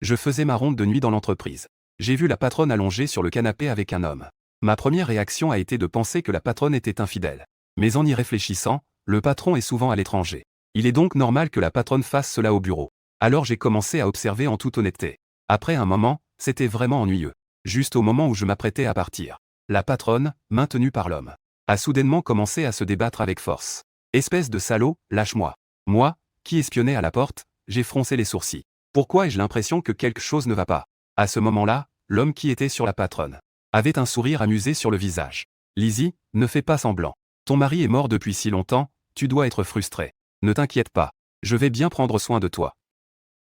Je faisais ma ronde de nuit dans l'entreprise. J'ai vu la patronne allongée sur le canapé avec un homme. Ma première réaction a été de penser que la patronne était infidèle. Mais en y réfléchissant, le patron est souvent à l'étranger. Il est donc normal que la patronne fasse cela au bureau. Alors j'ai commencé à observer en toute honnêteté. Après un moment, c'était vraiment ennuyeux. Juste au moment où je m'apprêtais à partir, la patronne, maintenue par l'homme, a soudainement commencé à se débattre avec force. Espèce de salaud, lâche-moi. Moi, qui espionnais à la porte, j'ai froncé les sourcils. Pourquoi ai-je l'impression que quelque chose ne va pas? À ce moment-là, l'homme qui était sur la patronne avait un sourire amusé sur le visage. Lizzie, ne fais pas semblant. Ton mari est mort depuis si longtemps, tu dois être frustrée. Ne t'inquiète pas, je vais bien prendre soin de toi.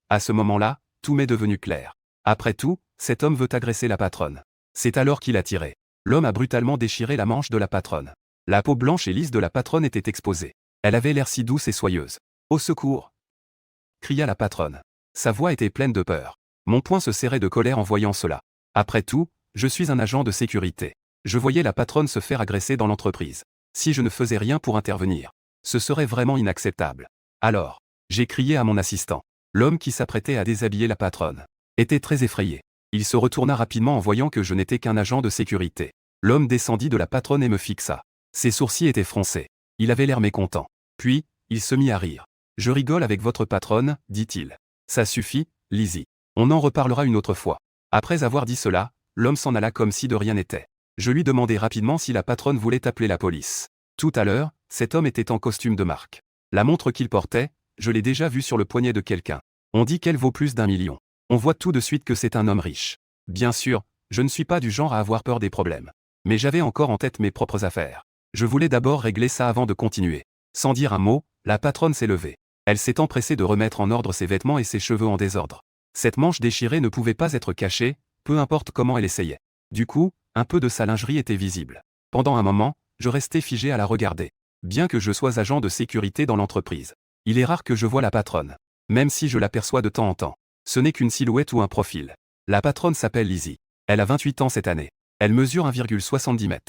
À ce moment-là, tout m'est devenu clair. Après tout, cet homme veut agresser la patronne. C'est alors qu'il a tiré. L'homme a brutalement déchiré la manche de la patronne. La peau blanche et lisse de la patronne était exposée. Elle avait l'air si douce et soyeuse. Au secours! Cria la patronne. Sa voix était pleine de peur. Mon poing se serrait de colère en voyant cela. Après tout, je suis un agent de sécurité. Je voyais la patronne se faire agresser dans l'entreprise. Si je ne faisais rien pour intervenir, ce serait vraiment inacceptable. Alors, j'ai crié à mon assistant. L'homme qui s'apprêtait à déshabiller la patronne était très effrayé. Il se retourna rapidement en voyant que je n'étais qu'un agent de sécurité. L'homme descendit de la patronne et me fixa. Ses sourcils étaient froncés. Il avait l'air mécontent. Puis, il se mit à rire. Je rigole avec votre patronne, dit-il. Ça suffit, Lizzie. On en reparlera une autre fois. Après avoir dit cela, l'homme s'en alla comme si de rien n'était. Je lui demandai rapidement si la patronne voulait appeler la police. Tout à l'heure, cet homme était en costume de marque. La montre qu'il portait, je l'ai déjà vue sur le poignet de quelqu'un. On dit qu'elle vaut plus d'1 million. On voit tout de suite que c'est un homme riche. Bien sûr, je ne suis pas du genre à avoir peur des problèmes. Mais j'avais encore en tête mes propres affaires. Je voulais d'abord régler ça avant de continuer. Sans dire un mot, la patronne s'est levée. Elle s'est empressée de remettre en ordre ses vêtements et ses cheveux en désordre. Cette manche déchirée ne pouvait pas être cachée, peu importe comment elle essayait. Du coup, un peu de sa lingerie était visible. Pendant un moment, je restais figé à la regarder. Bien que je sois agent de sécurité dans l'entreprise, il est rare que je voie la patronne. Même si je l'aperçois de temps en temps. Ce n'est qu'une silhouette ou un profil. La patronne s'appelle Lizzie. Elle a 28 ans cette année. Elle mesure 1,70 m.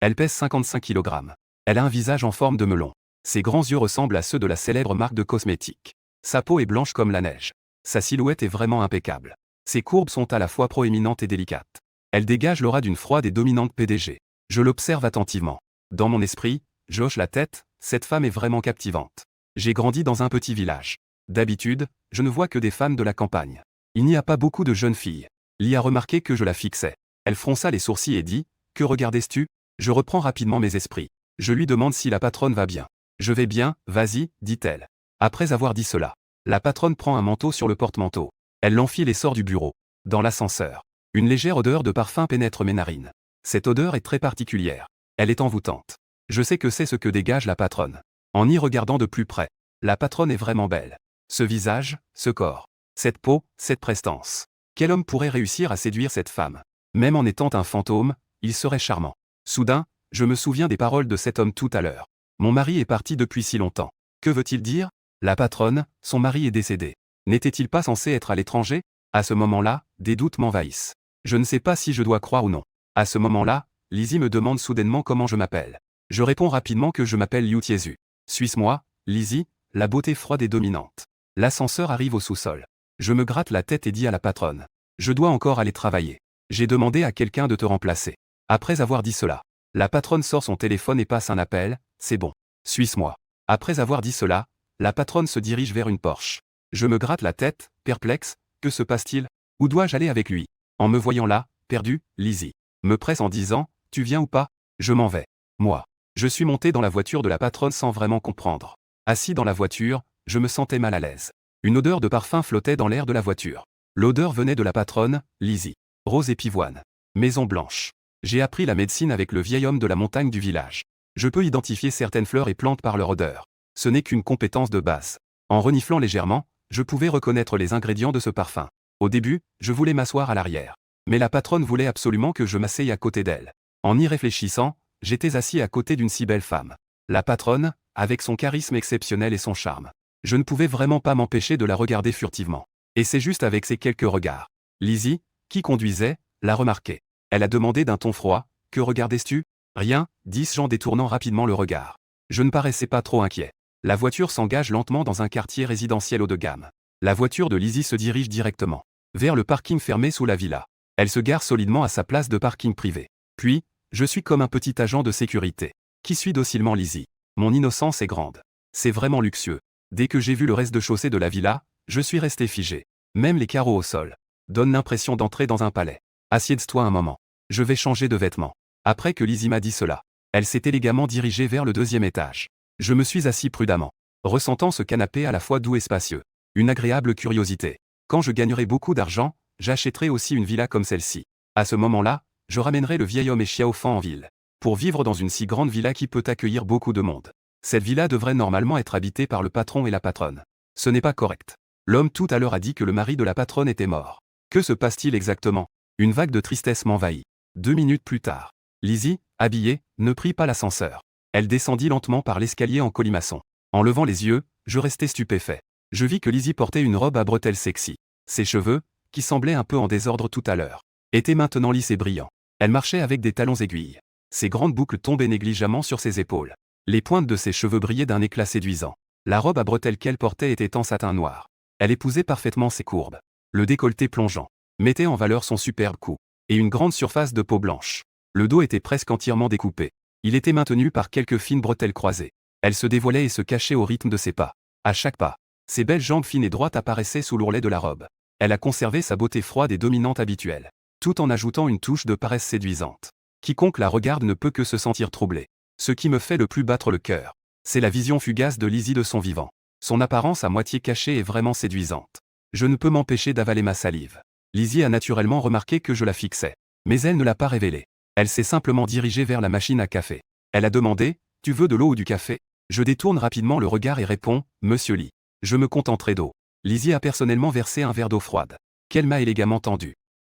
Elle pèse 55 kg. Elle a un visage en forme de melon. Ses grands yeux ressemblent à ceux de la célèbre marque de cosmétiques. Sa peau est blanche comme la neige. Sa silhouette est vraiment impeccable. Ses courbes sont à la fois proéminentes et délicates. Elle dégage l'aura d'une froide et dominante PDG. Je l'observe attentivement. Dans mon esprit, je hoche la tête, cette femme est vraiment captivante. J'ai grandi dans un petit village. D'habitude, je ne vois que des femmes de la campagne. Il n'y a pas beaucoup de jeunes filles. Lee a remarqué que je la fixais. Elle fronça les sourcils et dit, « Que regardais-tu » Je reprends rapidement mes esprits. Je lui demande si la patronne va bien. « Je vais bien, vas-y » dit-elle. Après avoir dit cela, la patronne prend un manteau sur le porte-manteau. Elle l'enfile et sort du bureau. Dans l'ascenseur, une légère odeur de parfum pénètre mes narines. Cette odeur est très particulière. Elle est envoûtante. Je sais que c'est ce que dégage la patronne. En y regardant de plus près, la patronne est vraiment belle. Ce visage, ce corps, cette peau, cette prestance. Quel homme pourrait réussir à séduire cette femme? Même en étant un fantôme, il serait charmant. Soudain, je me souviens des paroles de cet homme tout à l'heure. Mon mari est parti depuis si longtemps. Que veut-il dire? La patronne, son mari est décédé. N'était-il pas censé être à l'étranger? À ce moment-là, des doutes m'envahissent. Je ne sais pas si je dois croire ou non. À ce moment-là, Lizzie me demande soudainement comment je m'appelle. Je réponds rapidement que je m'appelle Liu Tiesu. Suis-moi, Lizzie, la beauté froide et dominante. L'ascenseur arrive au sous-sol. Je me gratte la tête et dis à la patronne. Je dois encore aller travailler. J'ai demandé à quelqu'un de te remplacer. Après avoir dit cela, la patronne sort son téléphone et passe un appel, c'est bon. Suis-moi. Après avoir dit cela, la patronne se dirige vers une Porsche. Je me gratte la tête, perplexe, que se passe-t-il? Où dois-je aller avec lui? En me voyant là, perdu, Lizzie me presse en disant, tu viens ou pas? Je m'en vais. Moi. Je suis monté dans la voiture de la patronne sans vraiment comprendre. Assis dans la voiture, je me sentais mal à l'aise. Une odeur de parfum flottait dans l'air de la voiture. L'odeur venait de la patronne, Lizzie. Rose et pivoine. Maison blanche. J'ai appris la médecine avec le vieil homme de la montagne du village. Je peux identifier certaines fleurs et plantes par leur odeur. Ce n'est qu'une compétence de base. En reniflant légèrement, je pouvais reconnaître les ingrédients de ce parfum. Au début, je voulais m'asseoir à l'arrière. Mais la patronne voulait absolument que je m'asseye à côté d'elle. En y réfléchissant, j'étais assis à côté d'une si belle femme. La patronne, avec son charisme exceptionnel et son charme. Je ne pouvais vraiment pas m'empêcher de la regarder furtivement. Et c'est juste avec ces quelques regards. Lizzie, qui conduisait, l'a remarqué. Elle a demandé d'un ton froid, « Que regardais-tu » ? Rien, dis-je en détournant rapidement le regard. Je ne paraissais pas trop inquiet. La voiture s'engage lentement dans un quartier résidentiel haut de gamme. La voiture de Lizzie se dirige directement vers le parking fermé sous la villa. Elle se gare solidement à sa place de parking privé. Puis, je suis comme un petit agent de sécurité, qui suit docilement Lizzie. Mon innocence est grande. C'est vraiment luxueux. Dès que j'ai vu le rez-de-chaussée de la villa, je suis resté figé. Même les carreaux au sol donnent l'impression d'entrer dans un palais. Assieds-toi un moment. Je vais changer de vêtements. Après que Lizzie m'a dit cela, elle s'est élégamment dirigée vers le 2e étage. Je me suis assis prudemment, ressentant ce canapé à la fois doux et spacieux. Une agréable curiosité. Quand je gagnerai beaucoup d'argent, j'achèterai aussi une villa comme celle-ci. À ce moment-là, je ramènerai le vieil homme et Xiaofan en ville, pour vivre dans une si grande villa qui peut accueillir beaucoup de monde. Cette villa devrait normalement être habitée par le patron et la patronne. Ce n'est pas correct. L'homme tout à l'heure a dit que le mari de la patronne était mort. Que se passe-t-il exactement? Une vague de tristesse m'envahit. 2 minutes plus tard, Lizzie, habillée, ne prit pas l'ascenseur. Elle descendit lentement par l'escalier en colimaçon. En levant les yeux, je restai stupéfait. Je vis que Lizzie portait une robe à bretelles sexy. Ses cheveux, qui semblaient un peu en désordre tout à l'heure, étaient maintenant lisses et brillants. Elle marchait avec des talons aiguilles. Ses grandes boucles tombaient négligemment sur ses épaules. Les pointes de ses cheveux brillaient d'un éclat séduisant. La robe à bretelles qu'elle portait était en satin noir. Elle épousait parfaitement ses courbes. Le décolleté plongeant mettait en valeur son superbe cou et une grande surface de peau blanche. Le dos était presque entièrement découpé. Il était maintenu par quelques fines bretelles croisées. Elle se dévoilait et se cachait au rythme de ses pas. À chaque pas, ses belles jambes fines et droites apparaissaient sous l'ourlet de la robe. Elle a conservé sa beauté froide et dominante habituelle, tout en ajoutant une touche de paresse séduisante. Quiconque la regarde ne peut que se sentir troublé. Ce qui me fait le plus battre le cœur, c'est la vision fugace de Lizzie de son vivant. Son apparence à moitié cachée est vraiment séduisante. Je ne peux m'empêcher d'avaler ma salive. Lizzie a naturellement remarqué que je la fixais, mais elle ne l'a pas révélé. Elle s'est simplement dirigée vers la machine à café. Elle a demandé « Tu veux de l'eau ou du café ?» Je détourne rapidement le regard et réponds « Monsieur Lee, je me contenterai d'eau. » Lizzie a personnellement versé un verre d'eau froide, qu'elle m'a élégamment tendu.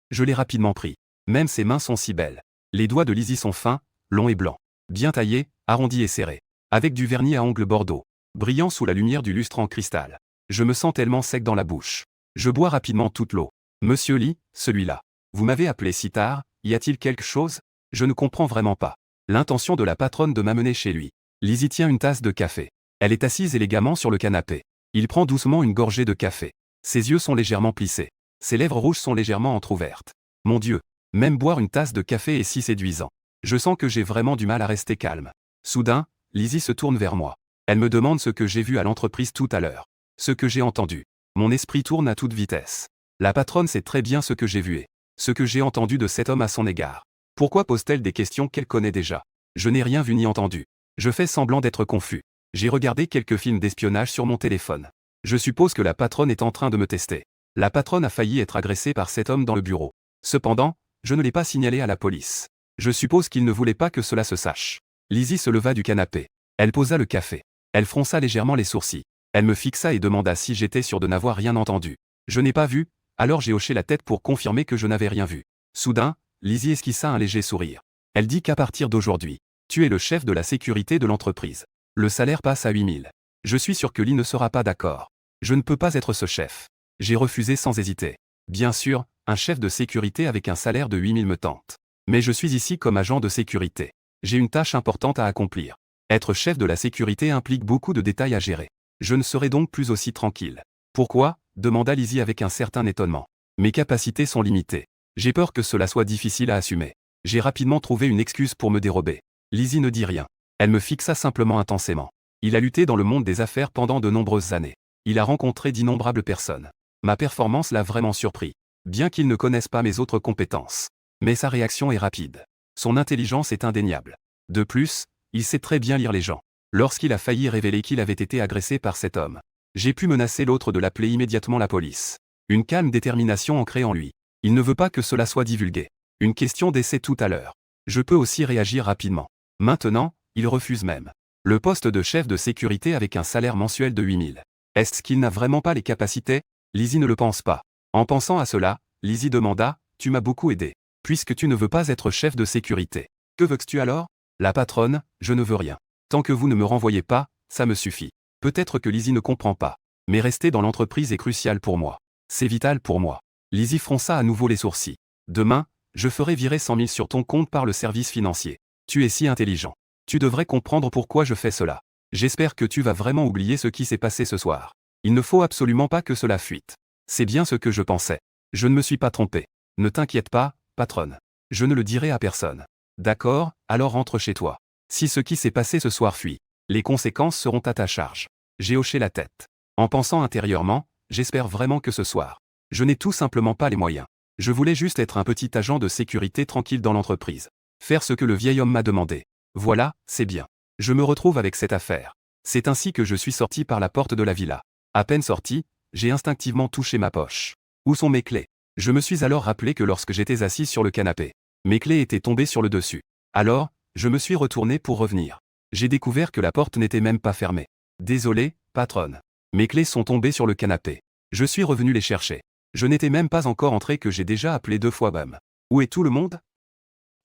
Je l'ai rapidement pris. Même ses mains sont si belles. Les doigts de Lizzie sont fins, longs et blancs, bien taillés, arrondis et serrés, avec du vernis à ongles bordeaux, brillant sous la lumière du lustre en cristal. Je me sens tellement sec dans la bouche. Je bois rapidement toute l'eau. Monsieur Lee, celui-là. Vous m'avez appelé si tard, y a-t-il quelque chose? Je ne comprends vraiment pas l'intention de la patronne de m'amener chez lui. Lizzie tient une tasse de café. Elle est assise élégamment sur le canapé. Il prend doucement une gorgée de café. Ses yeux sont légèrement plissés. Ses lèvres rouges sont légèrement entr'ouvertes. Mon Dieu, même boire une tasse de café est si séduisant. Je sens que j'ai vraiment du mal à rester calme. Soudain, Lizzie se tourne vers moi. Elle me demande ce que j'ai vu à l'entreprise tout à l'heure. Ce que j'ai entendu. Mon esprit tourne à toute vitesse. La patronne sait très bien ce que j'ai vu et ce que j'ai entendu de cet homme à son égard. Pourquoi pose-t-elle des questions qu'elle connaît déjà? Je n'ai rien vu ni entendu. Je fais semblant d'être confus. J'ai regardé quelques films d'espionnage sur mon téléphone. Je suppose que la patronne est en train de me tester. La patronne a failli être agressée par cet homme dans le bureau. Cependant, je ne l'ai pas signalé à la police. Je suppose qu'il ne voulait pas que cela se sache. Lizzie se leva du canapé. Elle posa le café. Elle fronça légèrement les sourcils. Elle me fixa et demanda si j'étais sûr de n'avoir rien entendu. Je n'ai pas vu, alors j'ai hoché la tête pour confirmer que je n'avais rien vu. Soudain, Lizzie esquissa un léger sourire. Elle dit qu'à partir d'aujourd'hui, tu es le chef de la sécurité de l'entreprise. Le salaire passe à 8000. Je suis sûr que Lee ne sera pas d'accord. Je ne peux pas être ce chef. J'ai refusé sans hésiter. Bien sûr, un chef de sécurité avec un salaire de 8000 me tente. Mais je suis ici comme agent de sécurité. J'ai une tâche importante à accomplir. Être chef de la sécurité implique beaucoup de détails à gérer. Je ne serai donc plus aussi tranquille. Pourquoi? Demanda Lizzie avec un certain étonnement. Mes capacités sont limitées. J'ai peur que cela soit difficile à assumer. J'ai rapidement trouvé une excuse pour me dérober. Lizzie ne dit rien. Elle me fixa simplement intensément. Il a lutté dans le monde des affaires pendant de nombreuses années. Il a rencontré d'innombrables personnes. Ma performance l'a vraiment surpris, bien qu'il ne connaisse pas mes autres compétences. Mais sa réaction est rapide. Son intelligence est indéniable. De plus, il sait très bien lire les gens. Lorsqu'il a failli révéler qu'il avait été agressé par cet homme, j'ai pu menacer l'autre de l'appeler immédiatement la police. Une calme détermination ancrée en lui. Il ne veut pas que cela soit divulgué. Une question d'essai tout à l'heure. Je peux aussi réagir rapidement. Maintenant, il refuse même le poste de chef de sécurité avec un salaire mensuel de 8000. Est-ce qu'il n'a vraiment pas les capacités? Lizzie ne le pense pas. En pensant à cela, Lizzie demanda « Tu m'as beaucoup aidé. Puisque tu ne veux pas être chef de sécurité. Que veux-tu alors ?» La patronne « Je ne veux rien. Tant que vous ne me renvoyez pas, ça me suffit. » Peut-être que Lizzie ne comprend pas. Mais rester dans l'entreprise est crucial pour moi. C'est vital pour moi. Lizzie fronça à nouveau les sourcils. Demain, je ferai virer 100 000 sur ton compte par le service financier. Tu es si intelligent. Tu devrais comprendre pourquoi je fais cela. J'espère que tu vas vraiment oublier ce qui s'est passé ce soir. Il ne faut absolument pas que cela fuite. C'est bien ce que je pensais. Je ne me suis pas trompé. Ne t'inquiète pas, patronne. Je ne le dirai à personne. D'accord, alors rentre chez toi. Si ce qui s'est passé ce soir fuit, les conséquences seront à ta charge. J'ai hoché la tête. En pensant intérieurement, j'espère vraiment que ce soir, je n'ai tout simplement pas les moyens. Je voulais juste être un petit agent de sécurité tranquille dans l'entreprise. Faire ce que le vieil homme m'a demandé. Voilà, c'est bien. Je me retrouve avec cette affaire. C'est ainsi que je suis sorti par la porte de la villa. À peine sorti, j'ai instinctivement touché ma poche. Où sont mes clés? Je me suis alors rappelé que lorsque j'étais assis sur le canapé, mes clés étaient tombées sur le dessus. Alors, je me suis retourné pour revenir. J'ai découvert que la porte n'était même pas fermée. Désolé, patronne. Mes clés sont tombées sur le canapé. Je suis revenu les chercher. Je n'étais même pas encore entré que j'ai déjà appelé 2 fois Bam. Où est tout le monde?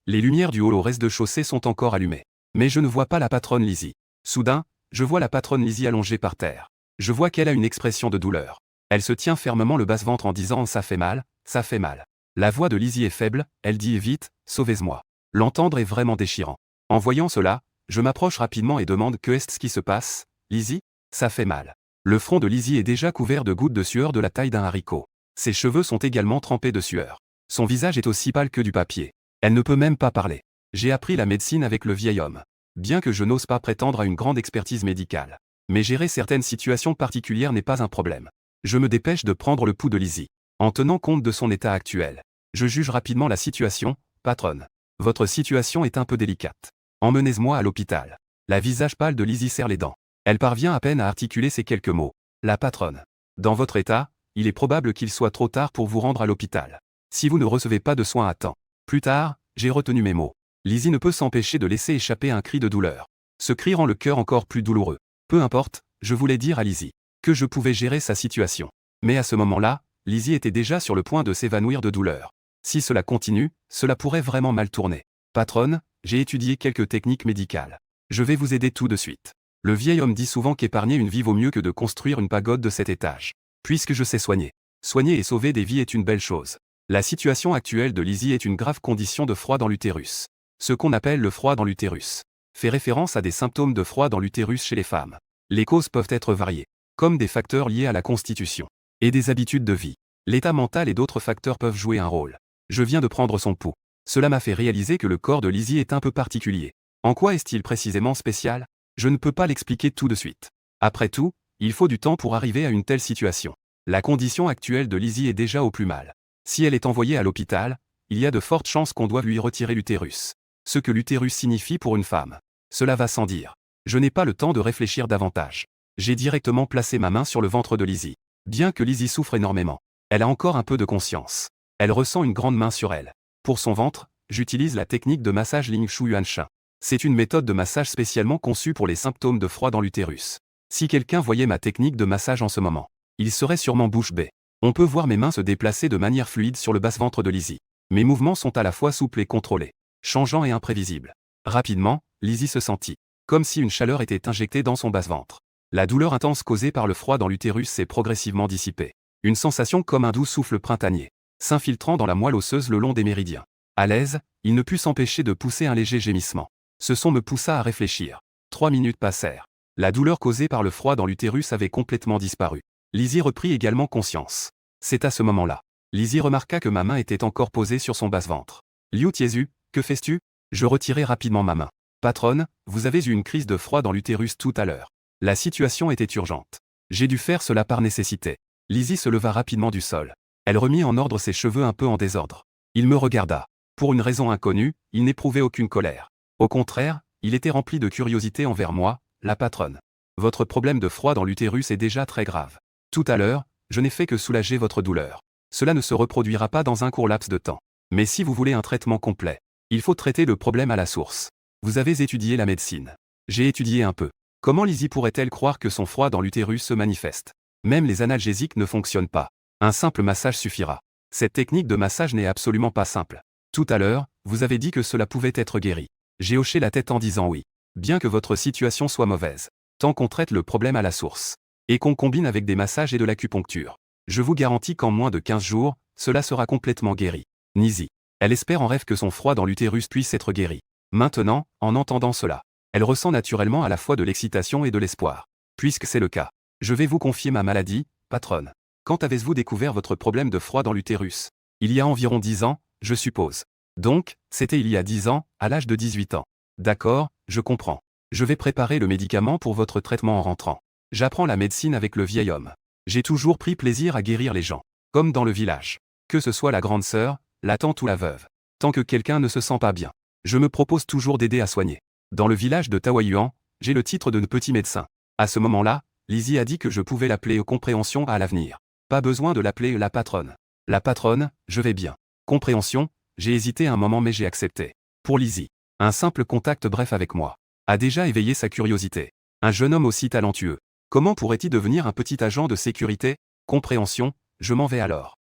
Les lumières du hall au rez-de-chaussée sont encore allumées. Mais je ne vois pas la patronne Lizzie. Soudain, je vois la patronne Lizzie allongée par terre. Je vois qu'elle a une expression de douleur. Elle se tient fermement le basse-ventre en disant « ça fait mal, ça fait mal ». La voix de Lizzie est faible, elle dit « vite, sauvez-moi ». L'entendre est vraiment déchirant. En voyant cela, je m'approche rapidement et demande « qu'est-ce qui se passe, Lizzie? Ça fait mal ». Le front de Lizzie est déjà couvert de gouttes de sueur de la taille d'un haricot. Ses cheveux sont également trempés de sueur. Son visage est aussi pâle que du papier. Elle ne peut même pas parler. J'ai appris la médecine avec le vieil homme. Bien que je n'ose pas prétendre à une grande expertise médicale. Mais gérer certaines situations particulières n'est pas un problème. Je me dépêche de prendre le pouls de Lizzie. En tenant compte de son état actuel, je juge rapidement la situation. Patronne. Votre situation est un peu délicate. Emmenez-moi à l'hôpital. La visage pâle de Lizzie serre les dents. Elle parvient à peine à articuler ces quelques mots. La patronne. Dans votre état, il est probable qu'il soit trop tard pour vous rendre à l'hôpital. Si vous ne recevez pas de soins à temps. Plus tard, j'ai retenu mes mots. Lizzie ne peut s'empêcher de laisser échapper un cri de douleur. Ce cri rend le cœur encore plus douloureux. Peu importe, je voulais dire à Lizzie que je pouvais gérer sa situation. Mais à ce moment-là, Lizzie était déjà sur le point de s'évanouir de douleur. Si cela continue, cela pourrait vraiment mal tourner. Patronne, j'ai étudié quelques techniques médicales. Je vais vous aider tout de suite. Le vieil homme dit souvent qu'épargner une vie vaut mieux que de construire une pagode de 7 étages. Puisque je sais soigner. Soigner et sauver des vies est une belle chose. La situation actuelle de Lizzie est une grave condition de froid dans l'utérus. Ce qu'on appelle le froid dans l'utérus fait référence à des symptômes de froid dans l'utérus chez les femmes. Les causes peuvent être variées, comme des facteurs liés à la constitution et des habitudes de vie. L'état mental et d'autres facteurs peuvent jouer un rôle. Je viens de prendre son pouls. Cela m'a fait réaliser que le corps de Lizzie est un peu particulier. En quoi est-il précisément spécial? Je ne peux pas l'expliquer tout de suite. Après tout, il faut du temps pour arriver à une telle situation. La condition actuelle de Lizzie est déjà au plus mal. Si elle est envoyée à l'hôpital, il y a de fortes chances qu'on doive lui retirer l'utérus. Ce que l'utérus signifie pour une femme. Cela va sans dire. Je n'ai pas le temps de réfléchir davantage. J'ai directement placé ma main sur le ventre de Lizzie. Bien que Lizzie souffre énormément, elle a encore un peu de conscience. Elle ressent une grande main sur elle. Pour son ventre, j'utilise la technique de massage Ling Shu Yuan Shen. C'est une méthode de massage spécialement conçue pour les symptômes de froid dans l'utérus. Si quelqu'un voyait ma technique de massage en ce moment, il serait sûrement bouche bée. On peut voir mes mains se déplacer de manière fluide sur le basse-ventre de Lizzie. Mes mouvements sont à la fois souples et contrôlés, changeants et imprévisibles. Rapidement, Lizzie se sentit comme si une chaleur était injectée dans son basse-ventre. La douleur intense causée par le froid dans l'utérus s'est progressivement dissipée. Une sensation comme un doux souffle printanier, s'infiltrant dans la moelle osseuse le long des méridiens. À l'aise, il ne put s'empêcher de pousser un léger gémissement. Ce son me poussa à réfléchir. 3 minutes passèrent. La douleur causée par le froid dans l'utérus avait complètement disparu. Lizzie reprit également conscience. C'est à ce moment-là. Lizzie remarqua que ma main était encore posée sur son basse-ventre. Liu Tiezu, que fais-tu? Je retirai rapidement ma main. Patronne, vous avez eu une crise de froid dans l'utérus tout à l'heure. La situation était urgente. J'ai dû faire cela par nécessité. Lizzie se leva rapidement du sol. Elle remit en ordre ses cheveux un peu en désordre. Il me regarda. Pour une raison inconnue, il n'éprouvait aucune colère. Au contraire, il était rempli de curiosité envers moi, la patronne. Votre problème de froid dans l'utérus est déjà très grave. Tout à l'heure, je n'ai fait que soulager votre douleur. Cela ne se reproduira pas dans un court laps de temps. Mais si vous voulez un traitement complet, il faut traiter le problème à la source. Vous avez étudié la médecine. J'ai étudié un peu. Comment Lizzie pourrait-elle croire que son froid dans l'utérus se manifeste? Même les analgésiques ne fonctionnent pas. Un simple massage suffira. Cette technique de massage n'est absolument pas simple. Tout à l'heure, vous avez dit que cela pouvait être guéri. J'ai hoché la tête en disant oui. Bien que votre situation soit mauvaise, tant qu'on traite le problème à la source, et qu'on combine avec des massages et de l'acupuncture, je vous garantis qu'en moins de 15 jours, cela sera complètement guéri. Lizzie. Elle espère en rêve que son froid dans l'utérus puisse être guéri. Maintenant, en entendant cela, elle ressent naturellement à la fois de l'excitation et de l'espoir. Puisque c'est le cas, je vais vous confier ma maladie, patronne. Quand avez-vous découvert votre problème de froid dans l'utérus? Il y a environ 10 ans, je suppose. Donc, c'était il y a 10 ans, à l'âge de 18 ans. D'accord, je comprends. Je vais préparer le médicament pour votre traitement en rentrant. J'apprends la médecine avec le vieil homme. J'ai toujours pris plaisir à guérir les gens. Comme dans le village. Que ce soit la grande sœur, la tante ou la veuve. Tant que quelqu'un ne se sent pas bien, je me propose toujours d'aider à soigner. Dans le village de Taoyuan, j'ai le titre de petit médecin. À ce moment-là, Lizzie a dit que je pouvais l'appeler Compréhension à l'avenir. Pas besoin de l'appeler la patronne. La patronne, je vais bien. Compréhension, j'ai hésité un moment mais j'ai accepté. Pour Lizzie, un simple contact bref avec moi a déjà éveillé sa curiosité. Un jeune homme aussi talentueux. Comment pourrait-il devenir un petit agent de sécurité? Compréhension, je m'en vais alors.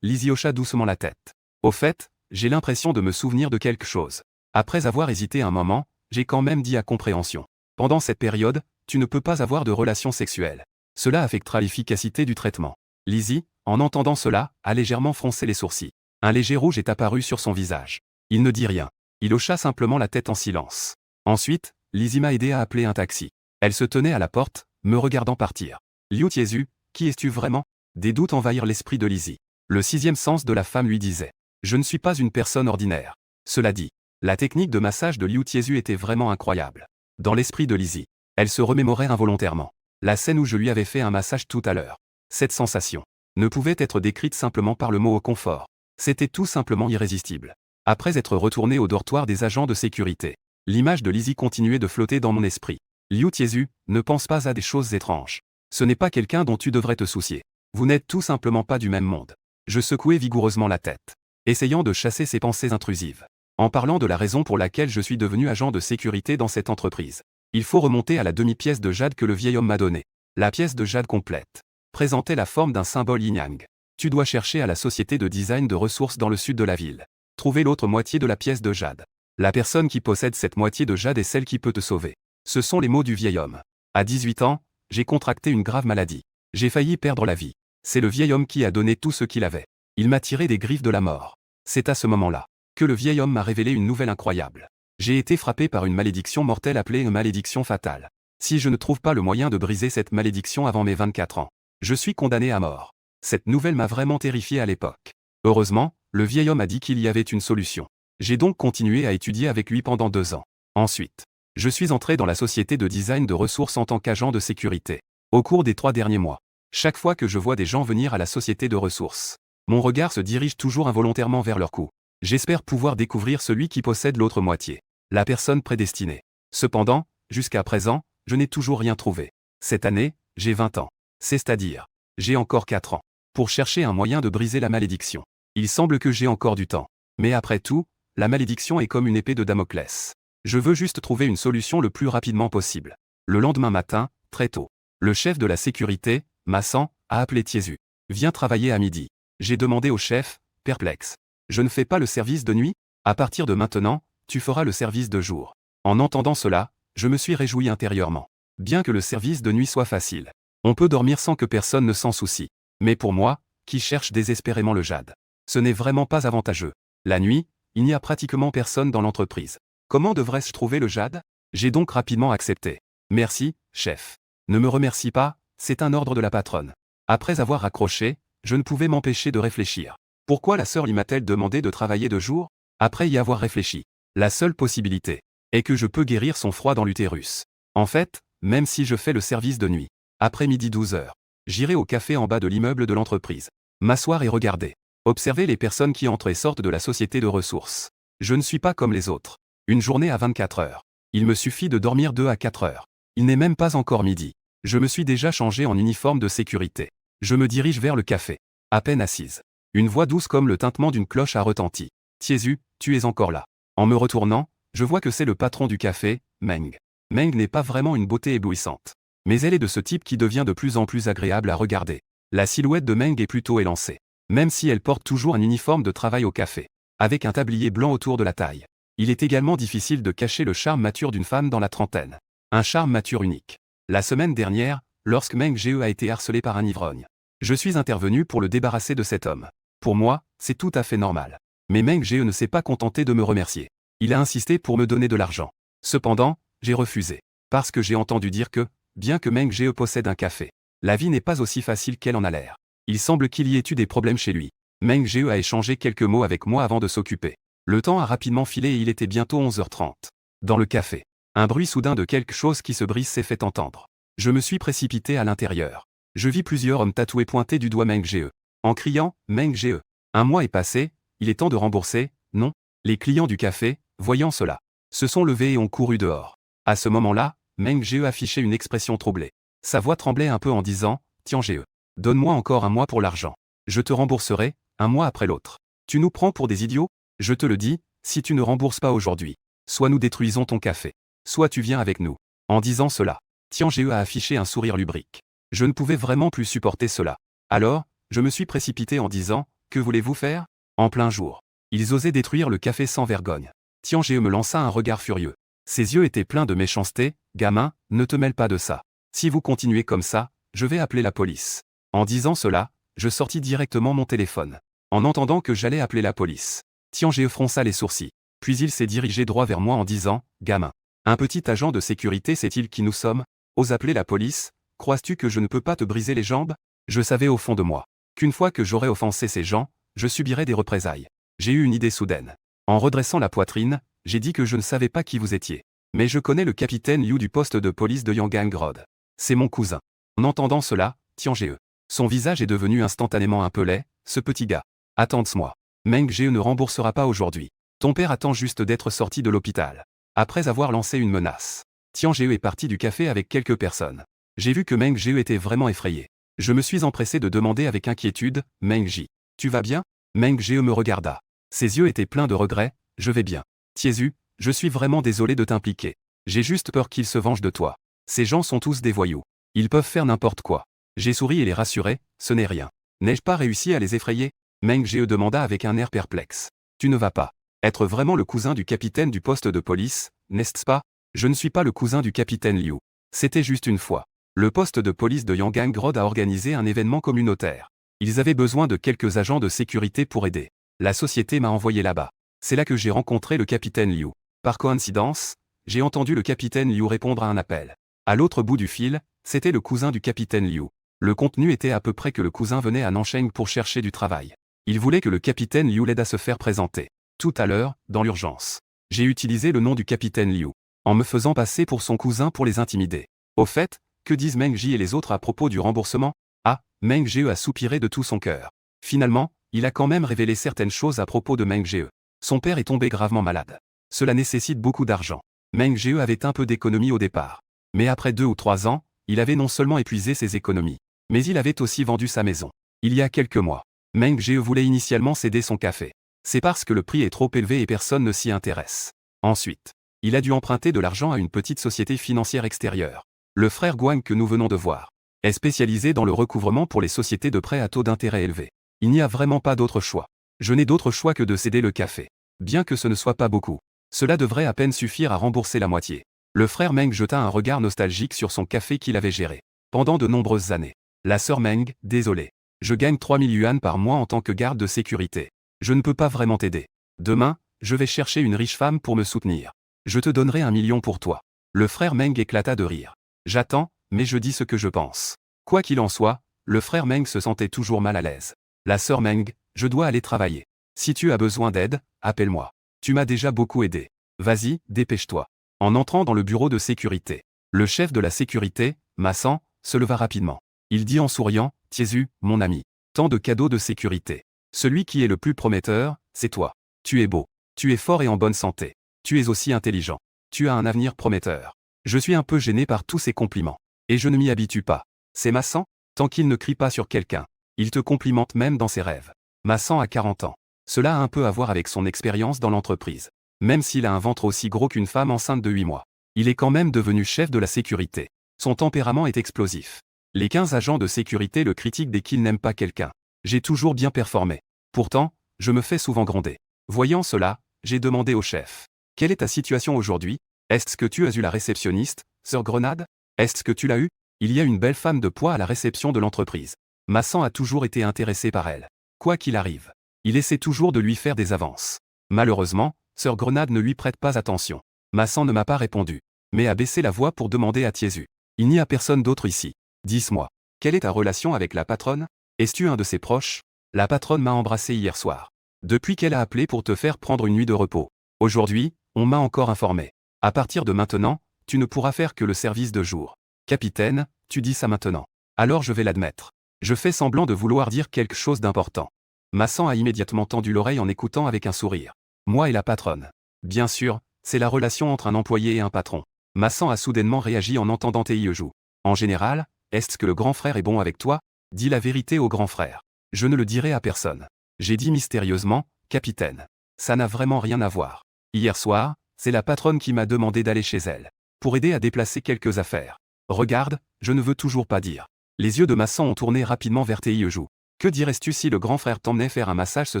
Lizzie hocha doucement la tête. Au fait, j'ai l'impression de me souvenir de quelque chose. Après avoir hésité un moment, j'ai quand même dit à Compréhension. Pendant cette période, tu ne peux pas avoir de relations sexuelles. Cela affectera l'efficacité du traitement. Lizzie, en entendant cela, a légèrement froncé les sourcils. Un léger rouge est apparu sur son visage. Il ne dit rien. Il hocha simplement la tête en silence. Ensuite, Lizzie m'a aidé à appeler un taxi. Elle se tenait à la porte, me regardant partir. Liu Tiezu, qui es-tu vraiment? Des doutes envahirent l'esprit de Lizzie. Le sixième sens de la femme lui disait. Je ne suis pas une personne ordinaire. Cela dit, la technique de massage de Liu Tiezu était vraiment incroyable. Dans l'esprit de Lizzie, elle se remémorait involontairement la scène où je lui avais fait un massage tout à l'heure. Cette sensation ne pouvait être décrite simplement par le mot au confort. C'était tout simplement irrésistible. Après être retourné au dortoir des agents de sécurité, l'image de Lizzie continuait de flotter dans mon esprit. Liu Tiezu, ne pense pas à des choses étranges. Ce n'est pas quelqu'un dont tu devrais te soucier. Vous n'êtes tout simplement pas du même monde. Je secouai vigoureusement la tête, essayant de chasser ces pensées intrusives. En parlant de la raison pour laquelle je suis devenu agent de sécurité dans cette entreprise, il faut remonter à la demi-pièce de jade que le vieil homme m'a donnée. La pièce de jade complète présentait la forme d'un symbole yin-yang. Tu dois chercher à la société de design de ressources dans le sud de la ville. Trouver l'autre moitié de la pièce de jade. La personne qui possède cette moitié de jade est celle qui peut te sauver. Ce sont les mots du vieil homme. À 18 ans, j'ai contracté une grave maladie. J'ai failli perdre la vie. C'est le vieil homme qui a donné tout ce qu'il avait. Il m'a tiré des griffes de la mort. C'est à ce moment-là que le vieil homme m'a révélé une nouvelle incroyable. J'ai été frappé par une malédiction mortelle appelée une malédiction fatale. Si je ne trouve pas le moyen de briser cette malédiction avant mes 24 ans, je suis condamné à mort. Cette nouvelle m'a vraiment terrifié à l'époque. Heureusement, le vieil homme a dit qu'il y avait une solution. J'ai donc continué à étudier avec lui pendant 2 ans. Ensuite, je suis entré dans la société de design de ressources en tant qu'agent de sécurité. Au cours des 3 derniers mois, chaque fois que je vois des gens venir à la société de ressources, mon regard se dirige toujours involontairement vers leur cou. J'espère pouvoir découvrir celui qui possède l'autre moitié. La personne prédestinée. Cependant, jusqu'à présent, je n'ai toujours rien trouvé. Cette année, j'ai 20 ans. C'est-à-dire, j'ai encore 4 ans. Pour chercher un moyen de briser la malédiction. Il semble que j'ai encore du temps. Mais après tout, la malédiction est comme une épée de Damoclès. Je veux juste trouver une solution le plus rapidement possible. Le lendemain matin, très tôt, le chef de la sécurité, Massan, a appelé Tiezu. Viens travailler à midi. J'ai demandé au chef, perplexe. Je ne fais pas le service de nuit? À partir de maintenant, tu feras le service de jour. En entendant cela, je me suis réjoui intérieurement. Bien que le service de nuit soit facile, on peut dormir sans que personne ne s'en soucie. Mais pour moi, qui cherche désespérément le jade, ce n'est vraiment pas avantageux. La nuit, il n'y a pratiquement personne dans l'entreprise. Comment devrais-je trouver le jade? J'ai donc rapidement accepté. Merci, chef. Ne me remercie pas, c'est un ordre de la patronne. Après avoir raccroché, je ne pouvais m'empêcher de réfléchir. Pourquoi la sœur lui m'a-t-elle demandé de travailler de jour? Après y avoir réfléchi, la seule possibilité est que je peux guérir son froid dans l'utérus. En fait, même si je fais le service de nuit, après midi 12h, j'irai au café en bas de l'immeuble de l'entreprise, m'asseoir et regarder, observer les personnes qui entrent et sortent de la société de ressources. Je ne suis pas comme les autres. Une journée à 24 heures. Il me suffit de dormir 2 à 4 heures. Il n'est même pas encore midi. Je me suis déjà changé en uniforme de sécurité. Je me dirige vers le café. À peine assise. Une voix douce comme le tintement d'une cloche a retenti. Tiezu, tu es encore là. En me retournant, je vois que c'est le patron du café, Meng. Meng n'est pas vraiment une beauté éblouissante. Mais elle est de ce type qui devient de plus en plus agréable à regarder. La silhouette de Meng est plutôt élancée. Même si elle porte toujours un uniforme de travail au café. Avec un tablier blanc autour de la taille. Il est également difficile de cacher le charme mature d'une femme dans la trentaine. Un charme mature unique. La semaine dernière, lorsque Meng Ge a été harcelé par un ivrogne, je suis intervenu pour le débarrasser de cet homme. Pour moi, c'est tout à fait normal. Mais Meng Ge ne s'est pas contenté de me remercier. Il a insisté pour me donner de l'argent. Cependant, j'ai refusé. Parce que j'ai entendu dire que, bien que Meng Ge possède un café, la vie n'est pas aussi facile qu'elle en a l'air. Il semble qu'il y ait eu des problèmes chez lui. Meng Ge a échangé quelques mots avec moi avant de s'occuper. Le temps a rapidement filé et il était bientôt 11h30. Dans le café, un bruit soudain de quelque chose qui se brise s'est fait entendre. Je me suis précipité à l'intérieur. Je vis plusieurs hommes tatoués pointer du doigt Meng Ge. En criant « Meng Ge ». Un mois est passé, il est temps de rembourser, non? Les clients du café, voyant cela, se sont levés et ont couru dehors. À ce moment-là, Meng Ge affichait une expression troublée. Sa voix tremblait un peu en disant « Tiens Ge, donne-moi encore un mois pour l'argent. Je te rembourserai, un mois après l'autre. Tu nous prends pour des idiots? Je te le dis, si tu ne rembourses pas aujourd'hui, soit nous détruisons ton café, soit tu viens avec nous. » En disant cela, Tian Ge a affiché un sourire lubrique. Je ne pouvais vraiment plus supporter cela. Alors, je me suis précipité en disant « Que voulez-vous faire ?» En plein jour. Ils osaient détruire le café sans vergogne. Tian Ge me lança un regard furieux. Ses yeux étaient pleins de méchanceté. « Gamin, ne te mêle pas de ça. Si vous continuez comme ça, je vais appeler la police. » En disant cela, je sortis directement mon téléphone. En entendant que j'allais appeler la police, Tian Ge fronça les sourcils. Puis il s'est dirigé droit vers moi en disant « Gamin, un petit agent de sécurité sait-il qui nous sommes? Ose appeler la police? Crois-tu que je ne peux pas te briser les jambes ?» Je savais au fond de moi qu'une fois que j'aurais offensé ces gens, je subirais des représailles. J'ai eu une idée soudaine. En redressant la poitrine, j'ai dit que je ne savais pas qui vous étiez. Mais je connais le capitaine Liu du poste de police de Yanggang-Road. C'est mon cousin. En entendant cela, Tian Ge. Son visage est devenu instantanément un peu laid. Ce petit gars. Attends-moi. Meng Ge ne remboursera pas aujourd'hui. Ton père attend juste d'être sorti de l'hôpital. Après avoir lancé une menace, Tian Ge est parti du café avec quelques personnes. J'ai vu que Meng Ge était vraiment effrayé. Je me suis empressé de demander avec inquiétude, « Meng Ji, tu vas bien ?» Meng Ge me regarda. Ses yeux étaient pleins de regrets, « Je vais bien. Tiezu, je suis vraiment désolé de t'impliquer. J'ai juste peur qu'ils se vengent de toi. Ces gens sont tous des voyous. Ils peuvent faire n'importe quoi. » J'ai souri et les rassuré, « Ce n'est rien. N'ai-je pas réussi à les effrayer ?» Meng Ge demanda avec un air perplexe. « Tu ne vas pas être vraiment le cousin du capitaine du poste de police, n'est-ce pas? » Je ne suis pas le cousin du capitaine Liu. C'était juste une fois. Le poste de police de Yanggang-Road a organisé un événement communautaire. Ils avaient besoin de quelques agents de sécurité pour aider. La société m'a envoyé là-bas. C'est là que j'ai rencontré le capitaine Liu. Par coïncidence, j'ai entendu le capitaine Liu répondre à un appel. À l'autre bout du fil, c'était le cousin du capitaine Liu. Le contenu était à peu près que le cousin venait à Nancheng pour chercher du travail. Il voulait que le capitaine Liu l'aide à se faire présenter. Tout à l'heure, dans l'urgence, j'ai utilisé le nom du capitaine Liu, en me faisant passer pour son cousin pour les intimider. Au fait, que disent Meng Ji et les autres à propos du remboursement? Ah, Meng Ge a soupiré de tout son cœur. Finalement, il a quand même révélé certaines choses à propos de Meng Ge. Son père est tombé gravement malade. Cela nécessite beaucoup d'argent. Meng Ge avait un peu d'économie au départ. Mais après 2 ou 3 ans, il avait non seulement épuisé ses économies, mais il avait aussi vendu sa maison. Il y a quelques mois, Meng Ge voulait initialement céder son café. C'est parce que le prix est trop élevé et personne ne s'y intéresse. Ensuite, il a dû emprunter de l'argent à une petite société financière extérieure. Le frère Guang que nous venons de voir est spécialisé dans le recouvrement pour les sociétés de prêts à taux d'intérêt élevés. Il n'y a vraiment pas d'autre choix. Je n'ai d'autre choix que de céder le café. Bien que ce ne soit pas beaucoup, cela devrait à peine suffire à rembourser la moitié. Le frère Meng jeta un regard nostalgique sur son café qu'il avait géré pendant de nombreuses années. La sœur Meng, désolé. Je gagne 3000 yuan par mois en tant que garde de sécurité. Je ne peux pas vraiment t'aider. Demain, je vais chercher une riche femme pour me soutenir. Je te donnerai 1 million pour toi. Le frère Meng éclata de rire. J'attends, mais je dis ce que je pense. Quoi qu'il en soit, le frère Meng se sentait toujours mal à l'aise. La sœur Meng, je dois aller travailler. Si tu as besoin d'aide, appelle-moi. Tu m'as déjà beaucoup aidé. Vas-y, dépêche-toi. En entrant dans le bureau de sécurité, le chef de la sécurité, Massan, se leva rapidement. Il dit en souriant, « Tiezu, mon ami. Tant de cadeaux de sécurité. Celui qui est le plus prometteur, c'est toi. Tu es beau. Tu es fort et en bonne santé. Tu es aussi intelligent. Tu as un avenir prometteur. » Je suis un peu gêné par tous ces compliments. Et je ne m'y habitue pas. C'est Massan? Tant qu'il ne crie pas sur quelqu'un, il te complimente même dans ses rêves. Massan a 40 ans. Cela a un peu à voir avec son expérience dans l'entreprise. Même s'il a un ventre aussi gros qu'une femme enceinte de 8 mois. Il est quand même devenu chef de la sécurité. Son tempérament est explosif. Les 15 agents de sécurité le critiquent dès qu'ils n'aiment pas quelqu'un. J'ai toujours bien performé. Pourtant, je me fais souvent gronder. Voyant cela, j'ai demandé au chef. « Quelle est ta situation aujourd'hui? Est-ce que tu as eu la réceptionniste, sœur Grenade? Est-ce que tu l'as eu? Il y a une belle femme de poids à la réception de l'entreprise. Massan a toujours été intéressé par elle. Quoi qu'il arrive, il essaie toujours de lui faire des avances. Malheureusement, sœur Grenade ne lui prête pas attention. Massan ne m'a pas répondu, mais a baissé la voix pour demander à Tiezu. Il n'y a personne d'autre ici. Dis-moi, quelle est ta relation avec la patronne? Es-tu un de ses proches? La patronne m'a embrassé hier soir. Depuis qu'elle a appelé pour te faire prendre une nuit de repos. Aujourd'hui, on m'a encore informé. À partir de maintenant, tu ne pourras faire que le service de jour. Capitaine, tu dis ça maintenant. Alors je vais l'admettre. Je fais semblant de vouloir dire quelque chose d'important. Massan a immédiatement tendu l'oreille en écoutant avec un sourire. Moi et la patronne. Bien sûr, c'est la relation entre un employé et un patron. Massan a soudainement réagi en entendant Teiyeju. En général, est-ce que le grand frère est bon avec toi? Dis la vérité au grand frère. Je ne le dirai à personne. J'ai dit mystérieusement, capitaine. Ça n'a vraiment rien à voir. Hier soir, c'est la patronne qui m'a demandé d'aller chez elle. Pour aider à déplacer quelques affaires. Regarde, je ne veux toujours pas dire. Les yeux de Massan ont tourné rapidement vers Teiyeju. Que dirais-tu si le grand frère t'emmenait faire un massage ce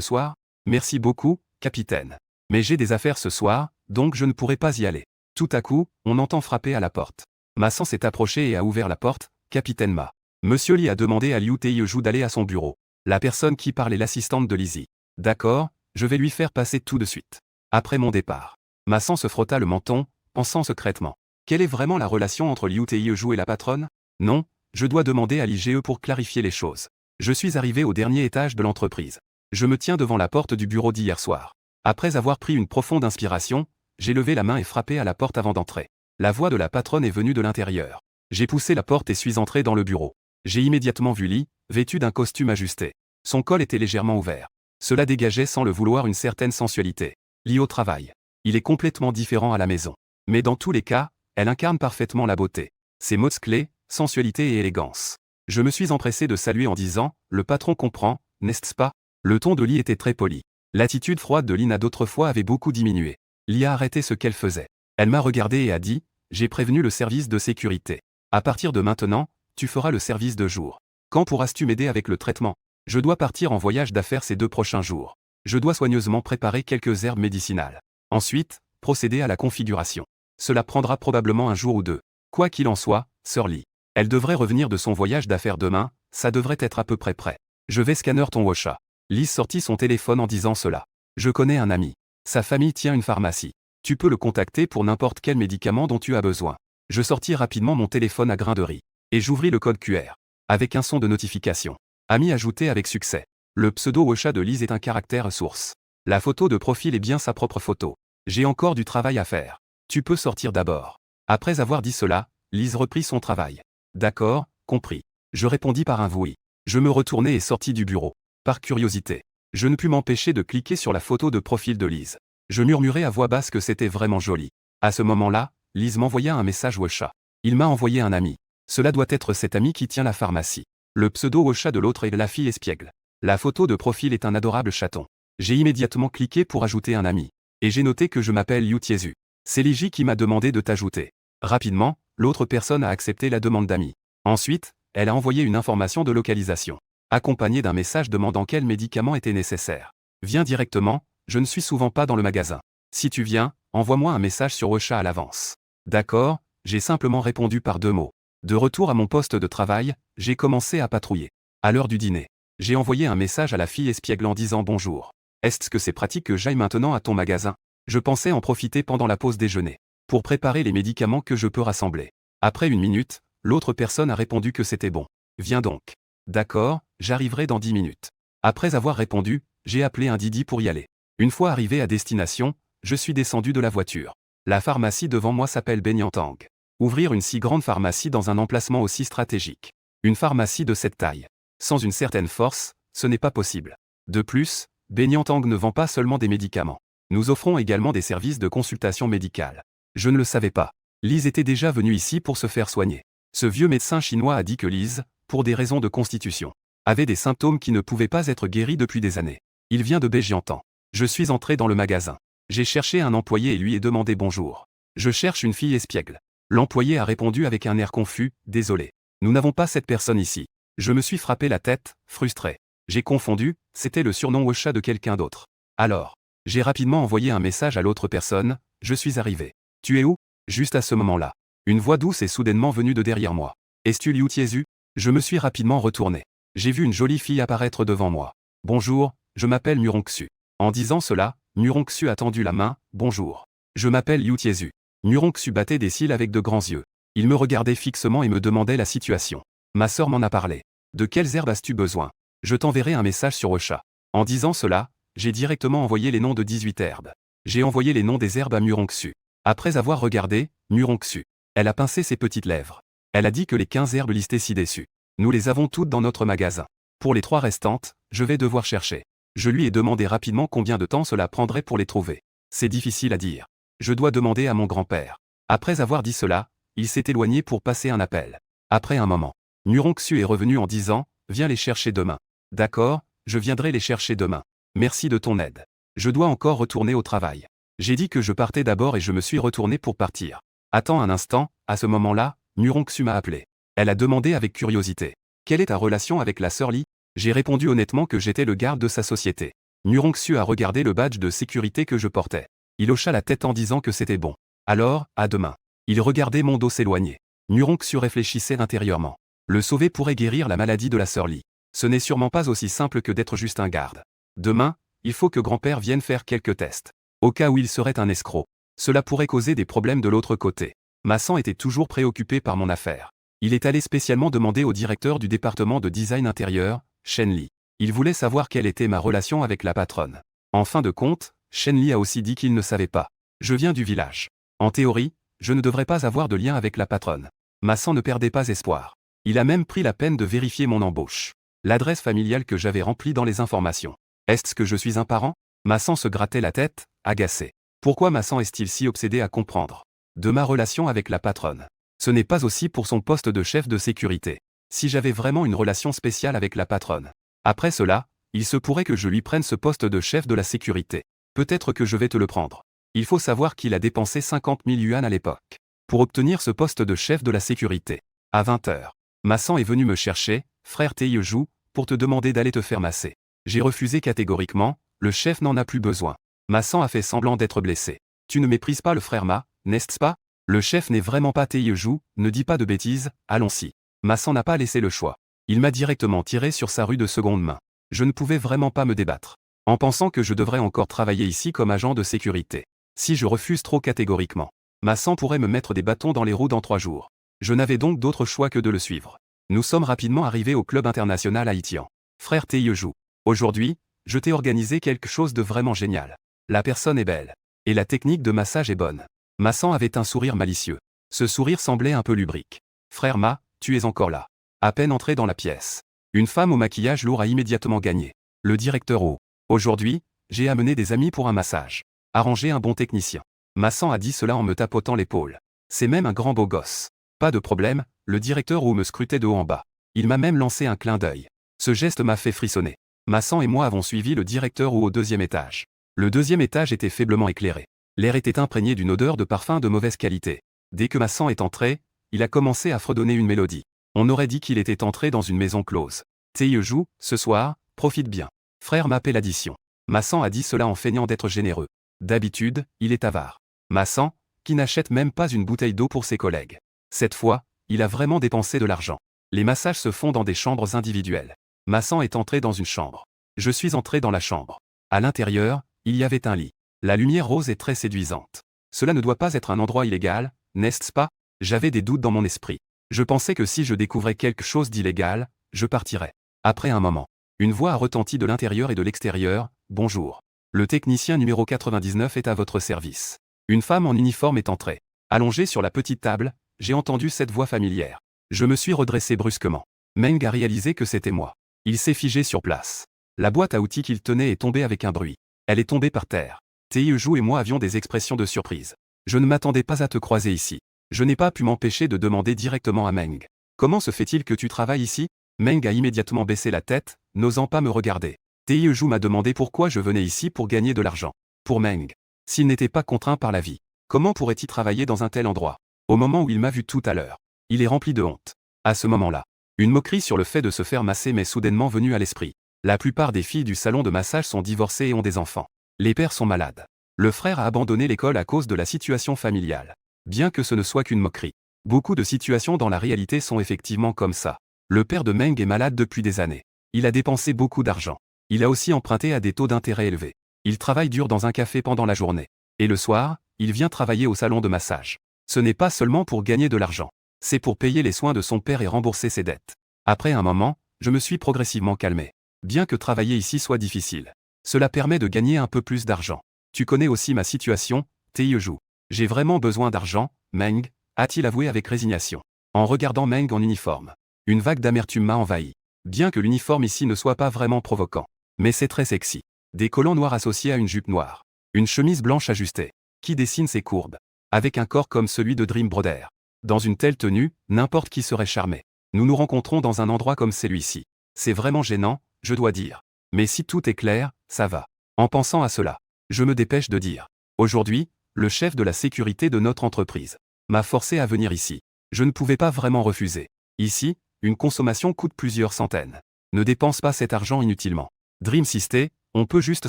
soir? Merci beaucoup, capitaine. Mais j'ai des affaires ce soir, donc je ne pourrai pas y aller. Tout à coup, on entend frapper à la porte. Massan s'est approché et a ouvert la porte. Capitaine Ma. Monsieur Lee a demandé à Liu Teiyeju d'aller à son bureau. La personne qui parle est l'assistante de Lizzie. D'accord, je vais lui faire passer tout de suite. Après mon départ. Massan se frotta le menton, pensant secrètement. Quelle est vraiment la relation entre Liu Teiyeju et la patronne? Non, je dois demander à l'IGE pour clarifier les choses. Je suis arrivé au dernier étage de l'entreprise. Je me tiens devant la porte du bureau d'hier soir. Après avoir pris une profonde inspiration, j'ai levé la main et frappé à la porte avant d'entrer. La voix de la patronne est venue de l'intérieur. J'ai poussé la porte et suis entré dans le bureau. J'ai immédiatement vu Lee, vêtu d'un costume ajusté. Son col était légèrement ouvert. Cela dégageait sans le vouloir une certaine sensualité. Lee au travail. Il est complètement différent à la maison. Mais dans tous les cas, elle incarne parfaitement la beauté. Ses mots clés, sensualité et élégance. Je me suis empressé de saluer en disant, le patron comprend, n'est-ce pas? Le ton de Lee était très poli. L'attitude froide de Lina d'autres fois avait beaucoup diminué. Lee a arrêté ce qu'elle faisait. Elle m'a regardé et a dit, j'ai prévenu le service de sécurité. À partir de maintenant, tu feras le service de jour. Quand pourras-tu m'aider avec le traitement? Je dois partir en voyage d'affaires ces 2 prochains jours. Je dois soigneusement préparer quelques herbes médicinales. Ensuite, procéder à la configuration. Cela prendra probablement un jour ou 2. Quoi qu'il en soit, Sir Lee. Elle devrait revenir de son voyage d'affaires demain, ça devrait être à peu près prêt. Je vais scanner ton Wosha. Liz sortit son téléphone en disant cela. Je connais un ami. Sa famille tient une pharmacie. Tu peux le contacter pour n'importe quel médicament dont tu as besoin. Je sortis rapidement mon téléphone à grain de riz. Et j'ouvris le code QR. Avec un son de notification. Ami ajouté avec succès. Le pseudo Wosha de Liz est un caractère source. La photo de profil est bien sa propre photo. J'ai encore du travail à faire. Tu peux sortir d'abord. Après avoir dit cela, Liz reprit son travail. D'accord, compris. Je répondis par un oui. Je me retournai et sortis du bureau. Par curiosité, je ne pus m'empêcher de cliquer sur la photo de profil de Liz. Je murmurai à voix basse que c'était vraiment joli. À ce moment-là, Liz m'envoya un message Wosha. Il m'a envoyé un ami. Cela doit être cet ami qui tient la pharmacie. Le pseudo Wosha de l'autre est la fille espiègle. La photo de profil est un adorable chaton. J'ai immédiatement cliqué pour ajouter un ami. Et j'ai noté que je m'appelle Liu Tiezu. C'est Liji qui m'a demandé de t'ajouter. Rapidement, l'autre personne a accepté la demande d'ami. Ensuite, elle a envoyé une information de localisation, accompagnée d'un message demandant quel médicament était nécessaire. Viens directement, je ne suis souvent pas dans le magasin. Si tu viens, envoie-moi un message sur Wosha à l'avance. D'accord, j'ai simplement répondu par 2 mots. De retour à mon poste de travail, j'ai commencé à patrouiller. À l'heure du dîner, j'ai envoyé un message à la fille espiègle en disant bonjour. Est-ce que c'est pratique que j'aille maintenant à ton magasin? Je pensais en profiter pendant la pause déjeuner, pour préparer les médicaments que je peux rassembler. Après 1 minute, l'autre personne a répondu que c'était bon. Viens donc. D'accord, j'arriverai dans 10 minutes. Après avoir répondu, j'ai appelé un Didi pour y aller. Une fois arrivé à destination, je suis descendu de la voiture. La pharmacie devant moi s'appelle Benyantang. Ouvrir une si grande pharmacie dans un emplacement aussi stratégique. Une pharmacie de cette taille. Sans une certaine force, ce n'est pas possible. De plus, Benyantang ne vend pas seulement des médicaments. Nous offrons également des services de consultation médicale. Je ne le savais pas. Liz était déjà venue ici pour se faire soigner. Ce vieux médecin chinois a dit que Liz, pour des raisons de constitution, avait des symptômes qui ne pouvaient pas être guéris depuis des années. Il vient de Bejiantan. Je suis entré dans le magasin. J'ai cherché un employé et lui ai demandé bonjour. Je cherche une fille espiègle. L'employé a répondu avec un air confus, désolé. Nous n'avons pas cette personne ici. Je me suis frappé la tête, frustré. J'ai confondu, c'était le surnom Wosha de quelqu'un d'autre. Alors, j'ai rapidement envoyé un message à l'autre personne, je suis arrivé. Tu es où? Juste à ce moment-là. Une voix douce est soudainement venue de derrière moi. Es-tu Liu Tiezu? Je me suis rapidement retourné. J'ai vu une jolie fille apparaître devant moi. Bonjour, je m'appelle Murongxu. En disant cela, Murongxu a tendu la main, bonjour. Je m'appelle Liu Tiezu. Murongxu battait des cils avec de grands yeux. Il me regardait fixement et me demandait la situation. Ma sœur m'en a parlé. De quelles herbes as-tu besoin? Je t'enverrai un message sur Ocha. En disant cela, j'ai directement envoyé les noms de 18 herbes. J'ai envoyé les noms des herbes à Muronksu. Après avoir regardé, Muronksu. Elle a pincé ses petites lèvres. Elle a dit que les 15 herbes listées ci-dessus. Nous les avons toutes dans notre magasin. Pour les 3 restantes, je vais devoir chercher. Je lui ai demandé rapidement combien de temps cela prendrait pour les trouver. C'est difficile à dire. Je dois demander à mon grand-père. Après avoir dit cela, il s'est éloigné pour passer un appel. Après un moment, Muronksu est revenu en disant « Viens les chercher demain. » D'accord, je viendrai les chercher demain. Merci de ton aide. Je dois encore retourner au travail. J'ai dit que je partais d'abord et je me suis retourné pour partir. Attends un instant, à ce moment-là, Muronksu m'a appelé. Elle a demandé avec curiosité. Quelle est ta relation avec la sœur Lee? J'ai répondu honnêtement que j'étais le garde de sa société. Muronksu a regardé le badge de sécurité que je portais. Il hocha la tête en disant que c'était bon. Alors, à demain. Il regardait mon dos s'éloigner. Muronksu réfléchissait intérieurement. Le sauver pourrait guérir la maladie de la sœur Lee. Ce n'est sûrement pas aussi simple que d'être juste un garde. Demain, il faut que grand-père vienne faire quelques tests. Au cas où il serait un escroc. Cela pourrait causer des problèmes de l'autre côté. Massan était toujours préoccupé par mon affaire. Il est allé spécialement demander au directeur du département de design intérieur, Shen Li. Il voulait savoir quelle était ma relation avec la patronne. En fin de compte, Shen Li a aussi dit qu'il ne savait pas. Je viens du village. En théorie, je ne devrais pas avoir de lien avec la patronne. Massan ne perdait pas espoir. Il a même pris la peine de vérifier mon embauche. L'adresse familiale que j'avais remplie dans les informations. Est-ce que je suis un parent? Massan se grattait la tête, agacé. Pourquoi Massan est-il si obsédé à comprendre de ma relation avec la patronne? Ce n'est pas aussi pour son poste de chef de sécurité. Si j'avais vraiment une relation spéciale avec la patronne. Après cela, il se pourrait que je lui prenne ce poste de chef de la sécurité. Peut-être que je vais te le prendre. Il faut savoir qu'il a dépensé 50 000 yuan à l'époque. Pour obtenir ce poste de chef de la sécurité. À 20 h. Massan est venu me chercher, frère Taeyeju, pour te demander d'aller te faire masser. J'ai refusé catégoriquement, le chef n'en a plus besoin. Massan a fait semblant d'être blessé. Tu ne méprises pas le frère Ma, n'est-ce pas? Le chef n'est vraiment pas Taeyeju, ne dis pas de bêtises, allons-y. Massan n'a pas laissé le choix. Il m'a directement tiré sur sa rue de seconde main. Je ne pouvais vraiment pas me débattre. En pensant que je devrais encore travailler ici comme agent de sécurité. Si je refuse trop catégoriquement, Massan pourrait me mettre des bâtons dans les roues dans 3 jours. Je n'avais donc d'autre choix que de le suivre. Nous sommes rapidement arrivés au club international haïtien. Frère Taeyeju. Aujourd'hui, je t'ai organisé quelque chose de vraiment génial. La personne est belle. Et la technique de massage est bonne. Massan avait un sourire malicieux. Ce sourire semblait un peu lubrique. Frère Ma, tu es encore là. À peine entré dans la pièce. Une femme au maquillage lourd a immédiatement gagné. Le directeur O. Aujourd'hui, j'ai amené des amis pour un massage. Arranger un bon technicien. Massan a dit cela en me tapotant l'épaule. C'est même un grand beau gosse. Pas de problème, le directeur O me scrutait de haut en bas. Il m'a même lancé un clin d'œil. Ce geste m'a fait frissonner. Massan et moi avons suivi le directeur O au 2e étage. Le 2e étage était faiblement éclairé. L'air était imprégné d'une odeur de parfum de mauvaise qualité. Dès que Massan est entré, il a commencé à fredonner une mélodie. On aurait dit qu'il était entré dans une maison close. Taeyeju, ce soir, profite bien. Frère m'appelle l'addition. Massan a dit cela en feignant d'être généreux. D'habitude, il est avare. Massan, qui n'achète même pas une bouteille d'eau pour ses collègues. Cette fois, il a vraiment dépensé de l'argent. Les massages se font dans des chambres individuelles. Massan est entré dans une chambre. Je suis entré dans la chambre. À l'intérieur, il y avait un lit. La lumière rose est très séduisante. Cela ne doit pas être un endroit illégal, n'est-ce pas? J'avais des doutes dans mon esprit. Je pensais que si je découvrais quelque chose d'illégal, je partirais. Après un moment, une voix a retenti de l'intérieur et de l'extérieur. Bonjour. Le technicien numéro 99 est à votre service. Une femme en uniforme est entrée. Allongée sur la petite table, j'ai entendu cette voix familière. Je me suis redressé brusquement. Meng a réalisé que c'était moi. Il s'est figé sur place. La boîte à outils qu'il tenait est tombée avec un bruit. Elle est tombée par terre. Taeyeju et moi avions des expressions de surprise. Je ne m'attendais pas à te croiser ici. Je n'ai pas pu m'empêcher de demander directement à Meng. Comment se fait-il que tu travailles ici? Meng a immédiatement baissé la tête, n'osant pas me regarder. Taeyeju m'a demandé pourquoi je venais ici pour gagner de l'argent. Pour Meng. S'il n'était pas contraint par la vie, comment pourrait-il travailler dans un tel endroit? Au moment où il m'a vu tout à l'heure, il est rempli de honte. À ce moment-là, une moquerie sur le fait de se faire masser m'est soudainement venue à l'esprit. La plupart des filles du salon de massage sont divorcées et ont des enfants. Les pères sont malades. Le frère a abandonné l'école à cause de la situation familiale. Bien que ce ne soit qu'une moquerie. Beaucoup de situations dans la réalité sont effectivement comme ça. Le père de Meng est malade depuis des années. Il a dépensé beaucoup d'argent. Il a aussi emprunté à des taux d'intérêt élevés. Il travaille dur dans un café pendant la journée. Et le soir, il vient travailler au salon de massage. Ce n'est pas seulement pour gagner de l'argent. C'est pour payer les soins de son père et rembourser ses dettes. Après un moment, je me suis progressivement calmé. Bien que travailler ici soit difficile. Cela permet de gagner un peu plus d'argent. Tu connais aussi ma situation, Taeyeju. J'ai vraiment besoin d'argent, Meng, a-t-il avoué avec résignation. En regardant Meng en uniforme. Une vague d'amertume m'a envahi. Bien que l'uniforme ici ne soit pas vraiment provoquant. Mais c'est très sexy. Des collants noirs associés à une jupe noire. Une chemise blanche ajustée. Qui dessine ses courbes. Avec un corps comme celui de Dream Brother. Dans une telle tenue, n'importe qui serait charmé. Nous nous rencontrons dans un endroit comme celui-ci. C'est vraiment gênant, je dois dire. Mais si tout est clair, ça va. En pensant à cela, je me dépêche de dire. Aujourd'hui, le chef de la sécurité de notre entreprise m'a forcé à venir ici. Je ne pouvais pas vraiment refuser. Ici, une consommation coûte plusieurs centaines. Ne dépense pas cet argent inutilement. Dream Sisté, on peut juste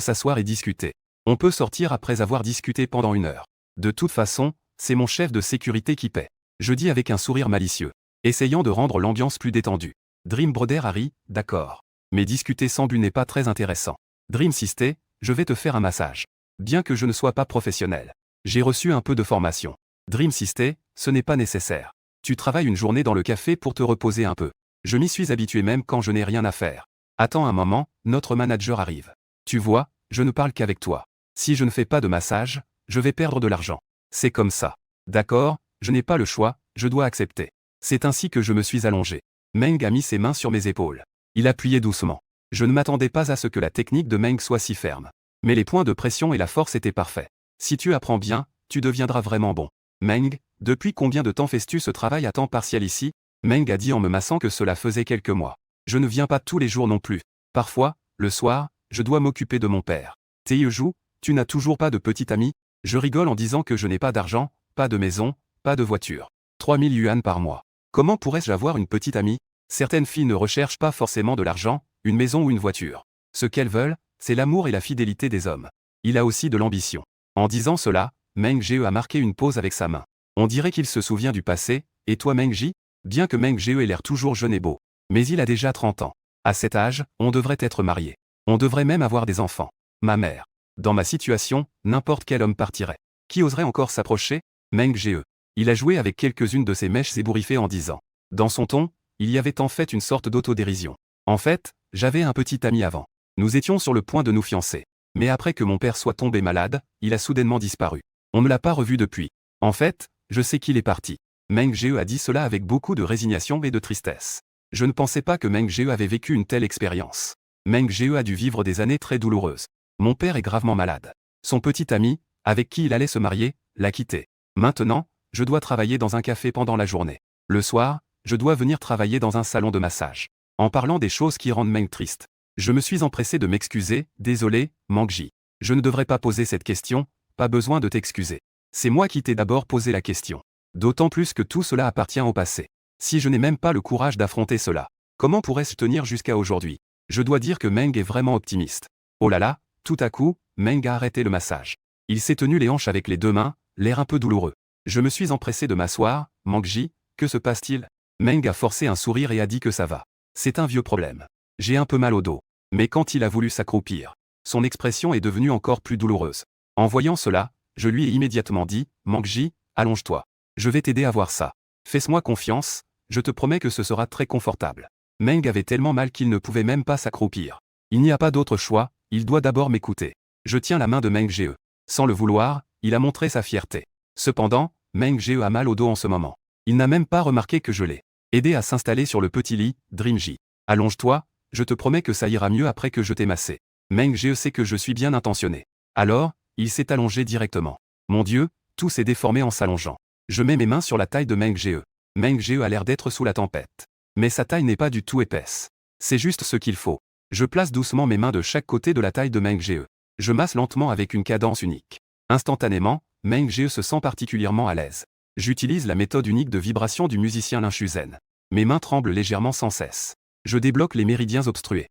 s'asseoir et discuter. On peut sortir après avoir discuté pendant 1 heure. De toute façon, c'est mon chef de sécurité qui paie. Je dis avec un sourire malicieux, essayant de rendre l'ambiance plus détendue. Dream Brother a ri, d'accord. Mais discuter sans but n'est pas très intéressant. Dream Sisté, je vais te faire un massage. Bien que je ne sois pas professionnel. J'ai reçu un peu de formation. Dream Sisté, ce n'est pas nécessaire. Tu travailles une journée dans le café pour te reposer un peu. Je m'y suis habitué même quand je n'ai rien à faire. Attends un moment, notre manager arrive. Tu vois, je ne parle qu'avec toi. Si je ne fais pas de massage, je vais perdre de l'argent. C'est comme ça. D'accord, je n'ai pas le choix, je dois accepter. C'est ainsi que je me suis allongé. Meng a mis ses mains sur mes épaules. Il appuyait doucement. Je ne m'attendais pas à ce que la technique de Meng soit si ferme. Mais les points de pression et la force étaient parfaits. Si tu apprends bien, tu deviendras vraiment bon. Meng, depuis combien de temps fais-tu ce travail à temps partiel ici? Meng a dit en me massant que cela faisait quelques mois. Je ne viens pas tous les jours non plus. Parfois, le soir, je dois m'occuper de mon père. Taeyeju, tu n'as toujours pas de petit ami? Je rigole en disant que je n'ai pas d'argent, pas de maison, pas de voiture. 3000 yuan par mois. Comment pourrais-je avoir une petite amie? Certaines filles ne recherchent pas forcément de l'argent, une maison ou une voiture. Ce qu'elles veulent, c'est l'amour et la fidélité des hommes. Il a aussi de l'ambition. En disant cela, Meng Jie a marqué une pause avec sa main. On dirait qu'il se souvient du passé, et toi Meng Jie? Bien que Meng Jie ait l'air toujours jeune et beau. Mais il a déjà 30 ans. À cet âge, on devrait être marié. On devrait même avoir des enfants. Ma mère. Dans ma situation, n'importe quel homme partirait. Qui oserait encore s'approcher? Meng Jie. Il a joué avec quelques-unes de ses mèches ébouriffées en disant. Dans son ton, il y avait en fait une sorte d'autodérision. En fait, j'avais un petit ami avant. Nous étions sur le point de nous fiancer. Mais après que mon père soit tombé malade, il a soudainement disparu. On ne l'a pas revu depuis. En fait, je sais qu'il est parti. Meng Jie a dit cela avec beaucoup de résignation et de tristesse. Je ne pensais pas que Meng Jie avait vécu une telle expérience. Meng Jie a dû vivre des années très douloureuses. Mon père est gravement malade. Son petit ami, avec qui il allait se marier, l'a quitté. Maintenant, je dois travailler dans un café pendant la journée. Le soir, je dois venir travailler dans un salon de massage. En parlant des choses qui rendent Meng triste. Je me suis empressé de m'excuser, désolé, Meng Jie. Je ne devrais pas poser cette question, pas besoin de t'excuser. C'est moi qui t'ai d'abord posé la question. D'autant plus que tout cela appartient au passé. Si je n'ai même pas le courage d'affronter cela, comment pourrais-je tenir jusqu'à aujourd'hui? Je dois dire que Meng est vraiment optimiste. Oh là là, tout à coup, Meng a arrêté le massage. Il s'est tenu les hanches avec les 2 mains, l'air un peu douloureux. Je me suis empressé de m'asseoir, Meng Jie, que se passe-t-il? Meng a forcé un sourire et a dit que ça va. C'est un vieux problème. J'ai un peu mal au dos. Mais quand il a voulu s'accroupir, son expression est devenue encore plus douloureuse. En voyant cela, je lui ai immédiatement dit, Meng Jie, allonge-toi. Je vais t'aider à voir ça. Fais-moi confiance, je te promets que ce sera très confortable. Meng avait tellement mal qu'il ne pouvait même pas s'accroupir. Il n'y a pas d'autre choix, il doit d'abord m'écouter. Je tiens la main de Meng Jie. Sans le vouloir, il a montré sa fierté. Cependant, Meng Jie a mal au dos en ce moment. Il n'a même pas remarqué que je l'ai aidé à s'installer sur le petit lit, Dream Jie. Allonge-toi, je te promets que ça ira mieux après que je t'ai massé. Meng Jie sait que je suis bien intentionné. Alors, il s'est allongé directement. Mon Dieu, tout s'est déformé en s'allongeant. Je mets mes mains sur la taille de Meng Jie. Meng Jie a l'air d'être sous la tempête. Mais sa taille n'est pas du tout épaisse. C'est juste ce qu'il faut. Je place doucement mes mains de chaque côté de la taille de Meng Jie. Je masse lentement avec une cadence unique. Instantanément, Meng Jie se sent particulièrement à l'aise. J'utilise la méthode unique de vibration du musicien Lin Shuzen. Mes mains tremblent légèrement sans cesse. Je débloque les méridiens obstrués.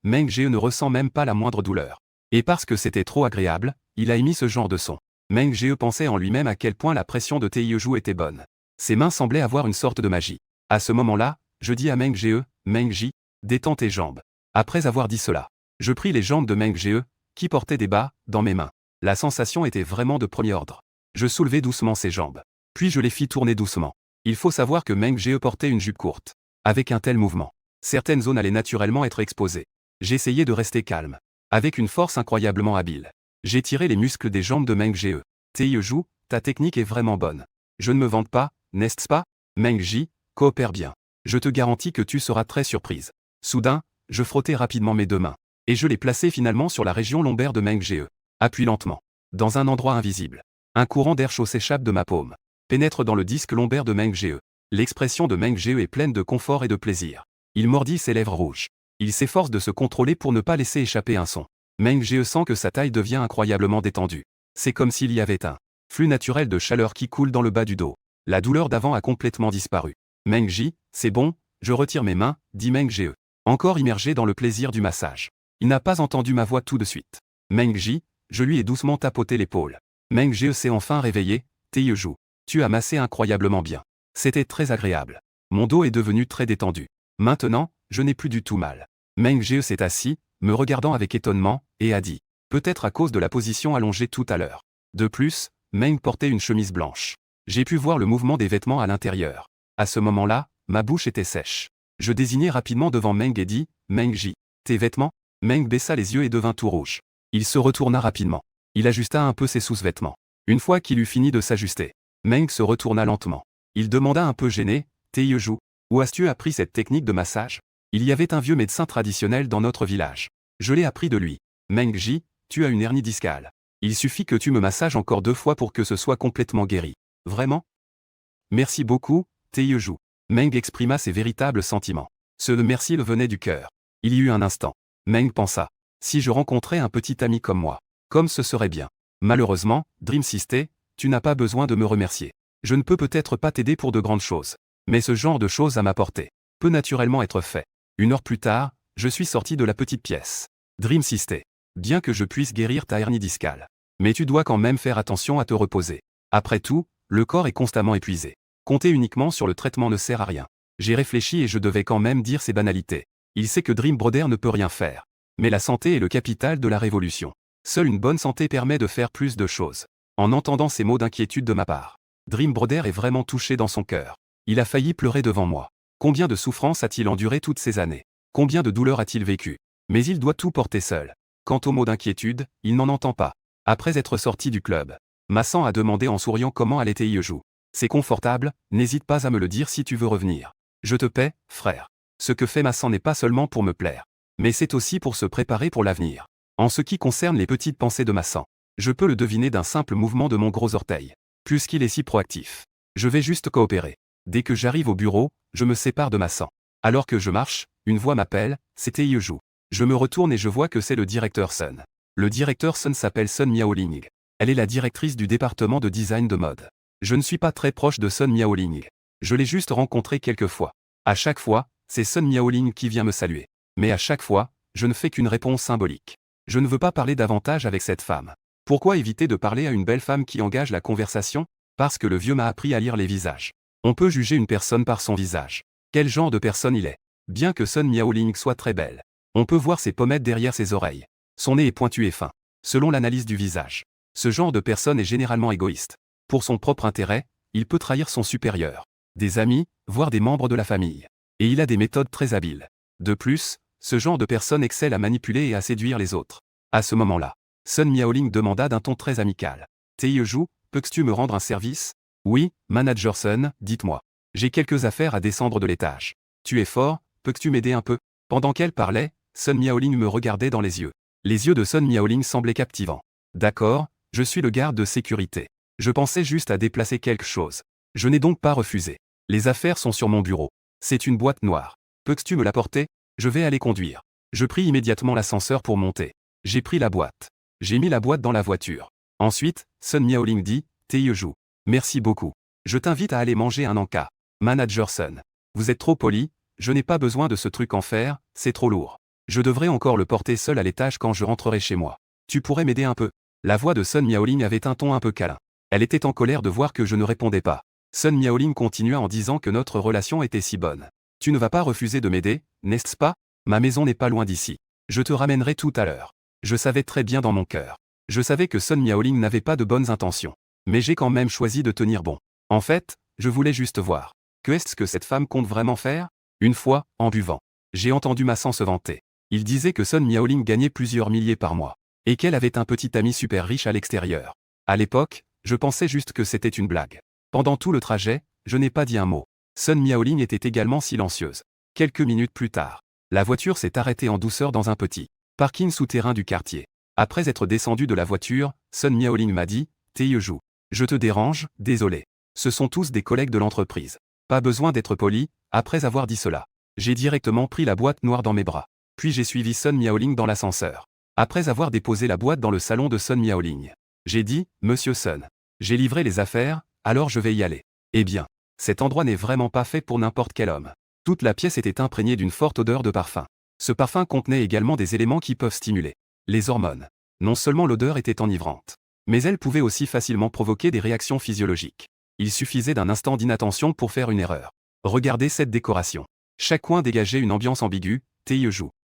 Meng Jie ne ressent même pas la moindre douleur. Et parce que c'était trop agréable, il a émis ce genre de son. Meng Jie pensait en lui-même à quel point la pression de Taeyeju était bonne. Ses mains semblaient avoir une sorte de magie. À ce moment-là, je dis à Meng Jie, détends tes jambes. Après avoir dit cela, je pris les jambes de Meng Jie, qui portait des bas, dans mes mains. La sensation était vraiment de premier ordre. Je soulevai doucement ses jambes. Puis je les fis tourner doucement. Il faut savoir que Meng Jie portait une jupe courte. Avec un tel mouvement, certaines zones allaient naturellement être exposées. J'essayais de rester calme. Avec une force incroyablement habile. J'ai tiré les muscles des jambes de Meng Ge. Taeyejou, ta technique est vraiment bonne. Je ne me vante pas, n'est-ce pas? Meng Ji, coopère bien. Je te garantis que tu seras très surprise. Soudain, je frottais rapidement mes deux mains. Et je les plaçais finalement sur la région lombaire de Meng Ge. Appuie lentement. Dans un endroit invisible. Un courant d'air chaud s'échappe de ma paume. Pénètre dans le disque lombaire de Meng Ge. L'expression de Meng Ge est pleine de confort et de plaisir. Il mordit ses lèvres rouges. Il s'efforce de se contrôler pour ne pas laisser échapper un son. Meng Ge sent que sa taille devient incroyablement détendue. C'est comme s'il y avait un flux naturel de chaleur qui coule dans le bas du dos. La douleur d'avant a complètement disparu. Meng Ji, c'est bon, je retire mes mains, dit Meng Ge. Encore immergé dans le plaisir du massage. Il n'a pas entendu ma voix tout de suite. Meng Ji, je lui ai doucement tapoté l'épaule. Meng Ge s'est enfin réveillé. Taeyejou, tu as massé incroyablement bien. C'était très agréable. Mon dos est devenu très détendu. Maintenant, je n'ai plus du tout mal. Meng Ge s'est assis, me regardant avec étonnement, et a dit. Peut-être à cause de la position allongée tout à l'heure. De plus, Meng portait une chemise blanche. J'ai pu voir le mouvement des vêtements à l'intérieur. À ce moment-là, ma bouche était sèche. Je désignai rapidement devant Meng et dis, Meng Ji, tes vêtements? Meng baissa les yeux et devint tout rouge. Il se retourna rapidement. Il ajusta un peu ses sous-vêtements. Une fois qu'il eut fini de s'ajuster, Meng se retourna lentement. Il demanda un peu gêné, Taeyejou, où as-tu appris cette technique de massage? Il y avait un vieux médecin traditionnel dans notre village. Je l'ai appris de lui. Meng Ji, tu as une hernie discale. Il suffit que tu me massages encore 2 fois pour que ce soit complètement guéri. Vraiment? Merci beaucoup, Taeyejou. Meng exprima ses véritables sentiments. Ce merci le venait du cœur. Il y eut un instant. Meng pensa. Si je rencontrais un petit ami comme moi. Comme ce serait bien. Malheureusement, Dream Sister, tu n'as pas besoin de me remercier. Je ne peux peut-être pas t'aider pour de grandes choses. Mais ce genre de choses à ma portée peut naturellement être fait. 1 heure plus tard, je suis sorti de la petite pièce. Dream Sister. Bien que je puisse guérir ta hernie discale. Mais tu dois quand même faire attention à te reposer. Après tout, le corps est constamment épuisé. Compter uniquement sur le traitement ne sert à rien. J'ai réfléchi et je devais quand même dire ces banalités. Il sait que Dream Brother ne peut rien faire. Mais la santé est le capital de la révolution. Seule une bonne santé permet de faire plus de choses. En entendant ces mots d'inquiétude de ma part, Dream Brother est vraiment touché dans son cœur. Il a failli pleurer devant moi. Combien de souffrances a-t-il enduré toutes ces années? Combien de douleurs a-t-il vécu? Mais il doit tout porter seul. Quant aux mots d'inquiétude, il n'en entend pas. Après être sorti du club, Massan a demandé en souriant comment allait Taeyejou. C'est confortable, n'hésite pas à me le dire si tu veux revenir. Je te paie, frère. Ce que fait Massan n'est pas seulement pour me plaire. Mais c'est aussi pour se préparer pour l'avenir. En ce qui concerne les petites pensées de Massan, je peux le deviner d'un simple mouvement de mon gros orteil. Puisqu'il est si proactif. Je vais juste coopérer. Dès que j'arrive au bureau, je me sépare de Massan. Alors que je marche, une voix m'appelle, c'est Taeyejou. Je me retourne et je vois que c'est le directeur Sun. Le directeur Sun s'appelle Sun Miaoling. Elle est la directrice du département de design de mode. Je ne suis pas très proche de Sun Miaoling. Je l'ai juste rencontré quelques fois. À chaque fois, c'est Sun Miaoling qui vient me saluer. Mais à chaque fois, je ne fais qu'une réponse symbolique. Je ne veux pas parler davantage avec cette femme. Pourquoi éviter de parler à une belle femme qui engage la conversation? Parce que le vieux m'a appris à lire les visages. On peut juger une personne par son visage. Quel genre de personne il est? Bien que Sun Miaoling soit très belle, on peut voir ses pommettes derrière ses oreilles. Son nez est pointu et fin. Selon l'analyse du visage, ce genre de personne est généralement égoïste. Pour son propre intérêt, il peut trahir son supérieur, des amis, voire des membres de la famille. Et il a des méthodes très habiles. De plus, ce genre de personne excelle à manipuler et à séduire les autres. À ce moment-là, Sun Miaoling demanda d'un ton très amical. Taeyejou, peux-tu me rendre un service? Oui, Manager Sun, dites-moi. J'ai quelques affaires à descendre de l'étage. Tu es fort, peux-tu m'aider un peu? Pendant qu'elle parlait, Sun Miaoling me regardait dans les yeux. Les yeux de Sun Miaoling semblaient captivants. D'accord, je suis le garde de sécurité. Je pensais juste à déplacer quelque chose. Je n'ai donc pas refusé. Les affaires sont sur mon bureau. C'est une boîte noire. Peux-tu me l'apporter? Je vais aller conduire. Je pris immédiatement l'ascenseur pour monter. J'ai pris la boîte. J'ai mis la boîte dans la voiture. Ensuite, Sun Miaoling dit, Taeyejou. Merci beaucoup. Je t'invite à aller manger un encas. Manager Sun. Vous êtes trop poli, je n'ai pas besoin de ce truc en fer, c'est trop lourd. Je devrais encore le porter seul à l'étage quand je rentrerai chez moi. Tu pourrais m'aider un peu? La voix de Sun Miaoling avait un ton un peu câlin. Elle était en colère de voir que je ne répondais pas. Sun Miaoling continua en disant que notre relation était si bonne. Tu ne vas pas refuser de m'aider, n'est-ce pas? Ma maison n'est pas loin d'ici. Je te ramènerai tout à l'heure. Je savais très bien dans mon cœur. Je savais que Sun Miaoling n'avait pas de bonnes intentions. Mais j'ai quand même choisi de tenir bon. En fait, je voulais juste voir. Que est-ce que cette femme compte vraiment faire? Une fois, en buvant, j'ai entendu Massan se vanter. Il disait que Sun Miaoling gagnait plusieurs milliers par mois. Et qu'elle avait un petit ami super riche à l'extérieur. À l'époque, je pensais juste que c'était une blague. Pendant tout le trajet, je n'ai pas dit un mot. Sun Miaoling était également silencieuse. Quelques minutes plus tard, la voiture s'est arrêtée en douceur dans un petit parking souterrain du quartier. Après être descendu de la voiture, Sun Miaoling m'a dit « Taeyeu, je te dérange, désolé. Ce sont tous des collègues de l'entreprise. Pas besoin d'être poli. » Après avoir dit cela, j'ai directement pris la boîte noire dans mes bras. Puis j'ai suivi Sun Miaoling dans l'ascenseur. Après avoir déposé la boîte dans le salon de Sun Miaoling, j'ai dit « Monsieur Sun, j'ai livré les affaires, alors je vais y aller. » Eh bien, cet endroit n'est vraiment pas fait pour n'importe quel homme. Toute la pièce était imprégnée d'une forte odeur de parfum. Ce parfum contenait également des éléments qui peuvent stimuler les hormones. Non seulement l'odeur était enivrante, mais elle pouvait aussi facilement provoquer des réactions physiologiques. Il suffisait d'un instant d'inattention pour faire une erreur. Regardez cette décoration. Chaque coin dégageait une ambiance ambiguë. Taeyeu,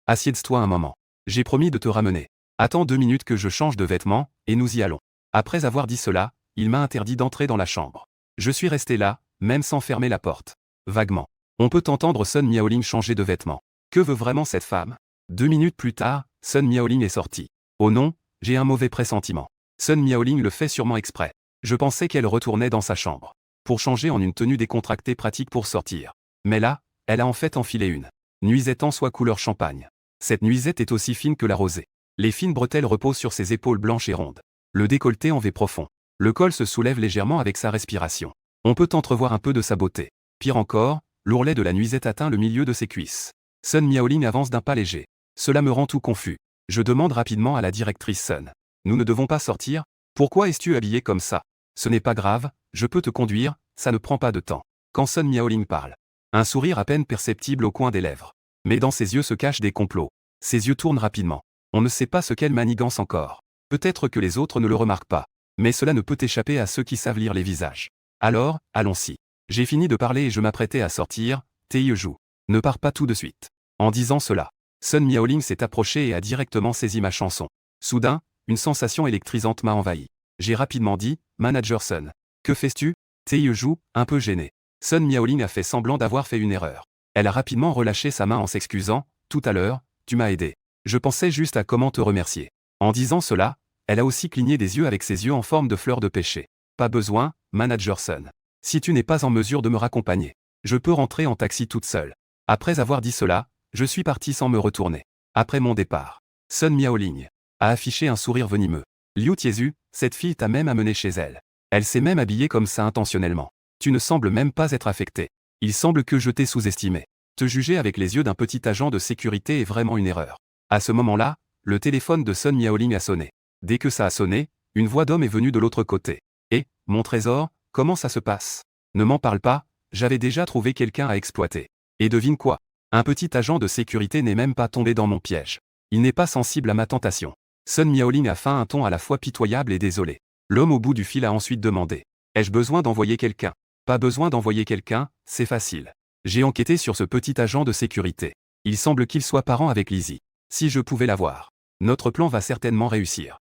assieds-toi un moment. J'ai promis de te ramener. Attends 2 minutes que je change de vêtements, et nous y allons. Après avoir dit cela, il m'a interdit d'entrer dans la chambre. Je suis resté là, même sans fermer la porte. Vaguement. On peut entendre Sun Miaoling changer de vêtements. Que veut vraiment cette femme? 2 minutes plus tard, Sun Miaoling est sortie. Oh non, j'ai un mauvais pressentiment. Sun Miaoling le fait sûrement exprès. Je pensais qu'elle retournait dans sa chambre pour changer en une tenue décontractée pratique pour sortir. Mais là, elle a en fait enfilé une nuisette en soie couleur champagne. Cette nuisette est aussi fine que la rosée. Les fines bretelles reposent sur ses épaules blanches et rondes. Le décolleté en V profond. Le col se soulève légèrement avec sa respiration. On peut entrevoir un peu de sa beauté. Pire encore, l'ourlet de la nuisette atteint le milieu de ses cuisses. Sun Miaoling avance d'un pas léger. Cela me rend tout confus. Je demande rapidement à la directrice Sun. Nous ne devons pas sortir? Pourquoi es-tu habillé comme ça? Ce n'est pas grave, je peux te conduire, ça ne prend pas de temps. Quand Sun Miaoling parle, un sourire à peine perceptible au coin des lèvres. Mais dans ses yeux se cachent des complots. Ses yeux tournent rapidement. On ne sait pas ce qu'elle manigance encore. Peut-être que les autres ne le remarquent pas. Mais cela ne peut échapper à ceux qui savent lire les visages. Alors, allons-y. J'ai fini de parler et je m'apprêtais à sortir. Taeyeu, ne pars pas tout de suite. En disant cela, Sun Miaoling s'est approché et a directement saisi ma chanson. Soudain, une sensation électrisante m'a envahi. J'ai rapidement dit, Manager Sun. Que fais-tu? Taeyeu, un peu gêné. Sun Miaoling a fait semblant d'avoir fait une erreur. Elle a rapidement relâché sa main en s'excusant. Tout à l'heure, tu m'as aidé. Je pensais juste à comment te remercier. En disant cela, elle a aussi cligné des yeux avec ses yeux en forme de fleur de pêcher. Pas besoin, Manager Sun. Si tu n'es pas en mesure de me raccompagner, je peux rentrer en taxi toute seule. Après avoir dit cela, je suis parti sans me retourner. Après mon départ, Sun Miaoling a affiché un sourire venimeux. Liu Tiezu, cette fille t'a même amené chez elle. Elle s'est même habillée comme ça intentionnellement. Tu ne sembles même pas être affecté. Il semble que je t'ai sous-estimé. Te juger avec les yeux d'un petit agent de sécurité est vraiment une erreur. À ce moment-là, le téléphone de Sun Miaoling a sonné. Dès que ça a sonné, une voix d'homme est venue de l'autre côté. Et, mon trésor, comment ça se passe? Ne m'en parle pas, j'avais déjà trouvé quelqu'un à exploiter. Et devine quoi? Un petit agent de sécurité n'est même pas tombé dans mon piège. Il n'est pas sensible à ma tentation. Sun Miaoling a feint un ton à la fois pitoyable et désolé. L'homme au bout du fil a ensuite demandé. Ai-je besoin d'envoyer quelqu'un? Pas besoin d'envoyer quelqu'un, c'est facile. J'ai enquêté sur ce petit agent de sécurité. Il semble qu'il soit parent avec Lizzie. Si je pouvais l'avoir, notre plan va certainement réussir.